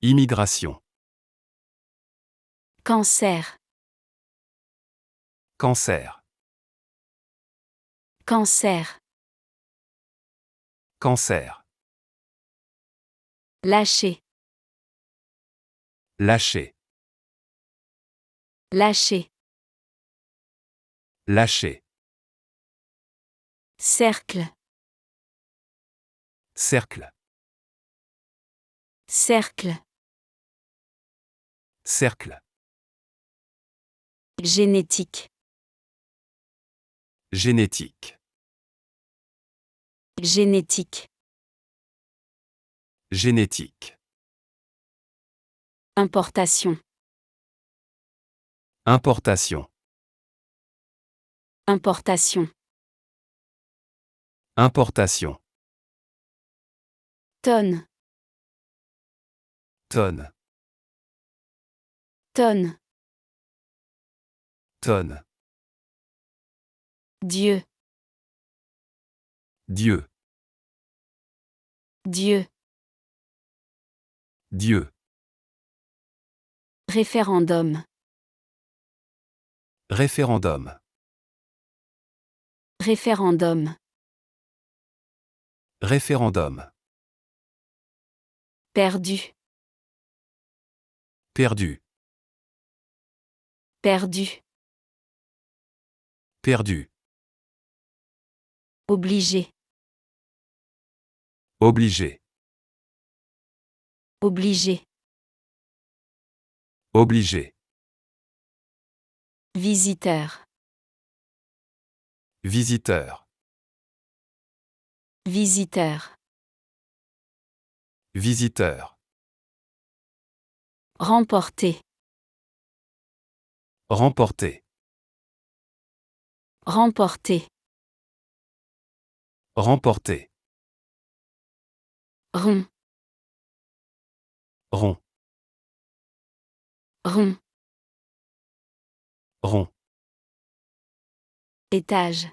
Immigration.
Cancer.
Cancer.
Cancer.
Cancer.
Lâcher.
Lâcher.
Lâcher.
Lâcher.
Cercle.
Cercle.
Cercle.
Cercle.
Génétique.
Génétique.
Génétique.
Génétique.
Importation.
Importation.
Importation.
Importation.
Tonne.
Tonne.
Tonne.
Tonne.
Dieu.
Dieu.
Dieu.
Dieu.
Référendum.
Référendum.
Référendum.
Référendum.
Perdu.
Perdu.
Perdu.
Perdu.
Obligé.
Obligé.
Obligé.
Obligé.
Visiteur.
Visiteur.
Visiteur.
Visiteur.
Remporter.
Remporter.
Remporter.
Remporter.
Rond.
Rond.
Rond.
Rond.
Étage.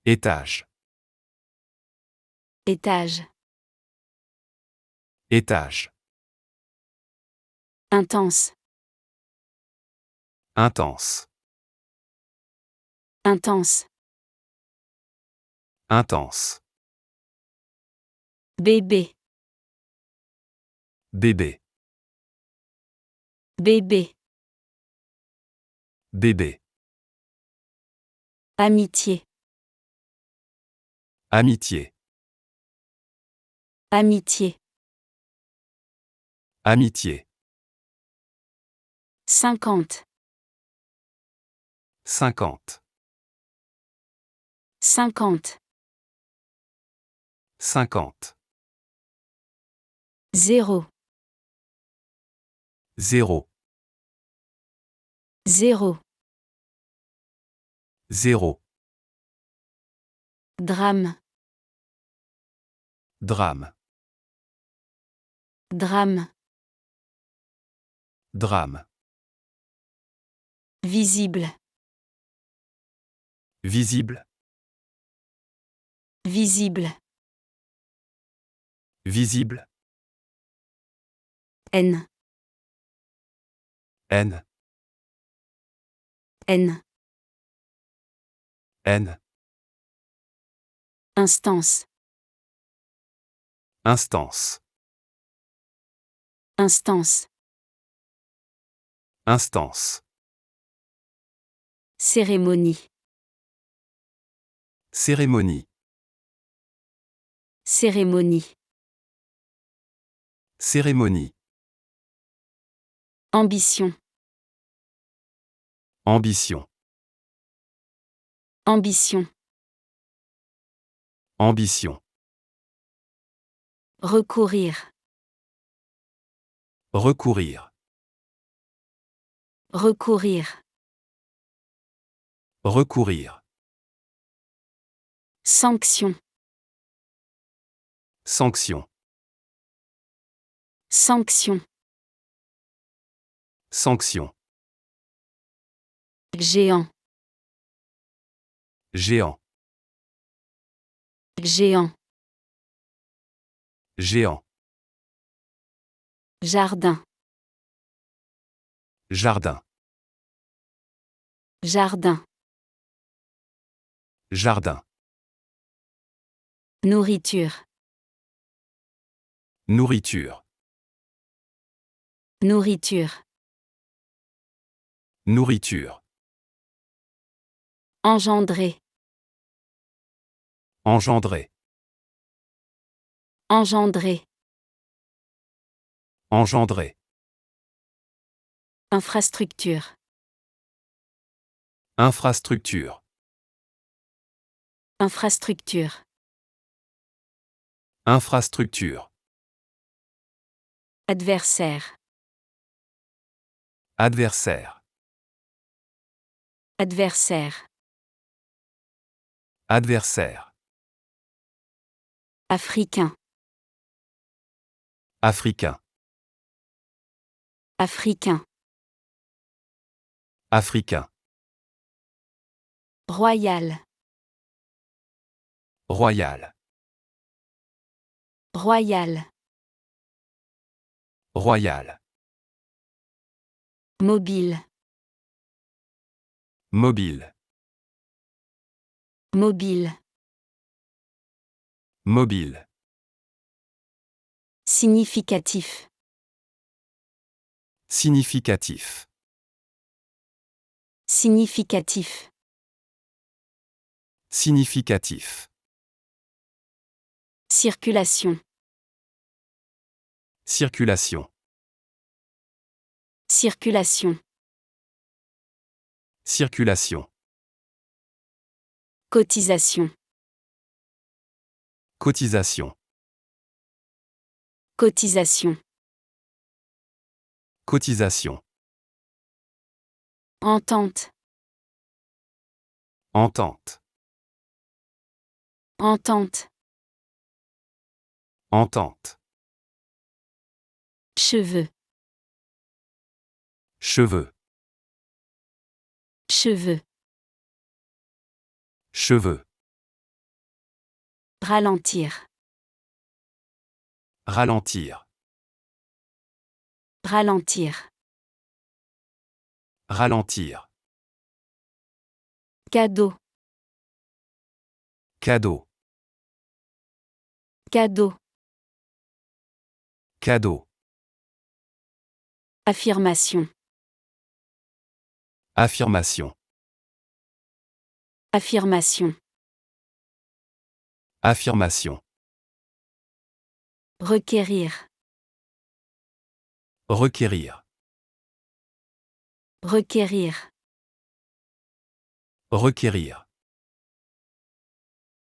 Étage.
Étage.
Étage.
Intense.
Intense.
Intense.
Intense.
Bébé.
Bébé.
Bébé.
Bébé.
Amitié.
Amitié.
Amitié.
Amitié.
50.
50.
50.
50.
0,
0,
0,
0,
drame,
drame,
drame,
drame,
visible,
visible,
visible,
visible,
haine,
haine,
haine,
haine,
instance,
instance,
instance,
instance,
cérémonie,
cérémonie,
cérémonie,
cérémonie,
ambition,
ambition,
ambition,
ambition,
recourir,
recourir,
recourir,
recourir,
sanction,
sanction,
sanction,
sanction,
géant,
géant,
géant,
géant,
jardin,
jardin,
jardin,
jardin,
nourriture,
nourriture,
nourriture,
nourriture,
engendrer,
engendrer,
engendrer,
engendrer,
infrastructure,
infrastructure,
infrastructure,
infrastructure,
adversaire,
adversaire,
adversaire,
adversaire,
africain,
africain,
africain,
africain,
royal,
royal,
royal,
royal,
mobile,
mobile,
mobile,
mobile,
significatif,
significatif,
significatif,
significatif,
circulation,
circulation,
circulation,
circulation,
cotisation,
cotisation,
cotisation,
cotisation,
entente,
entente,
entente,
entente,
cheveux,
cheveux,
cheveux,
cheveux,
ralentir,
ralentir,
ralentir,
ralentir,
cadeau,
cadeau,
cadeau,
cadeau,
affirmation,
affirmation,
affirmation,
affirmation,
requérir,
requérir,
requérir,
requérir,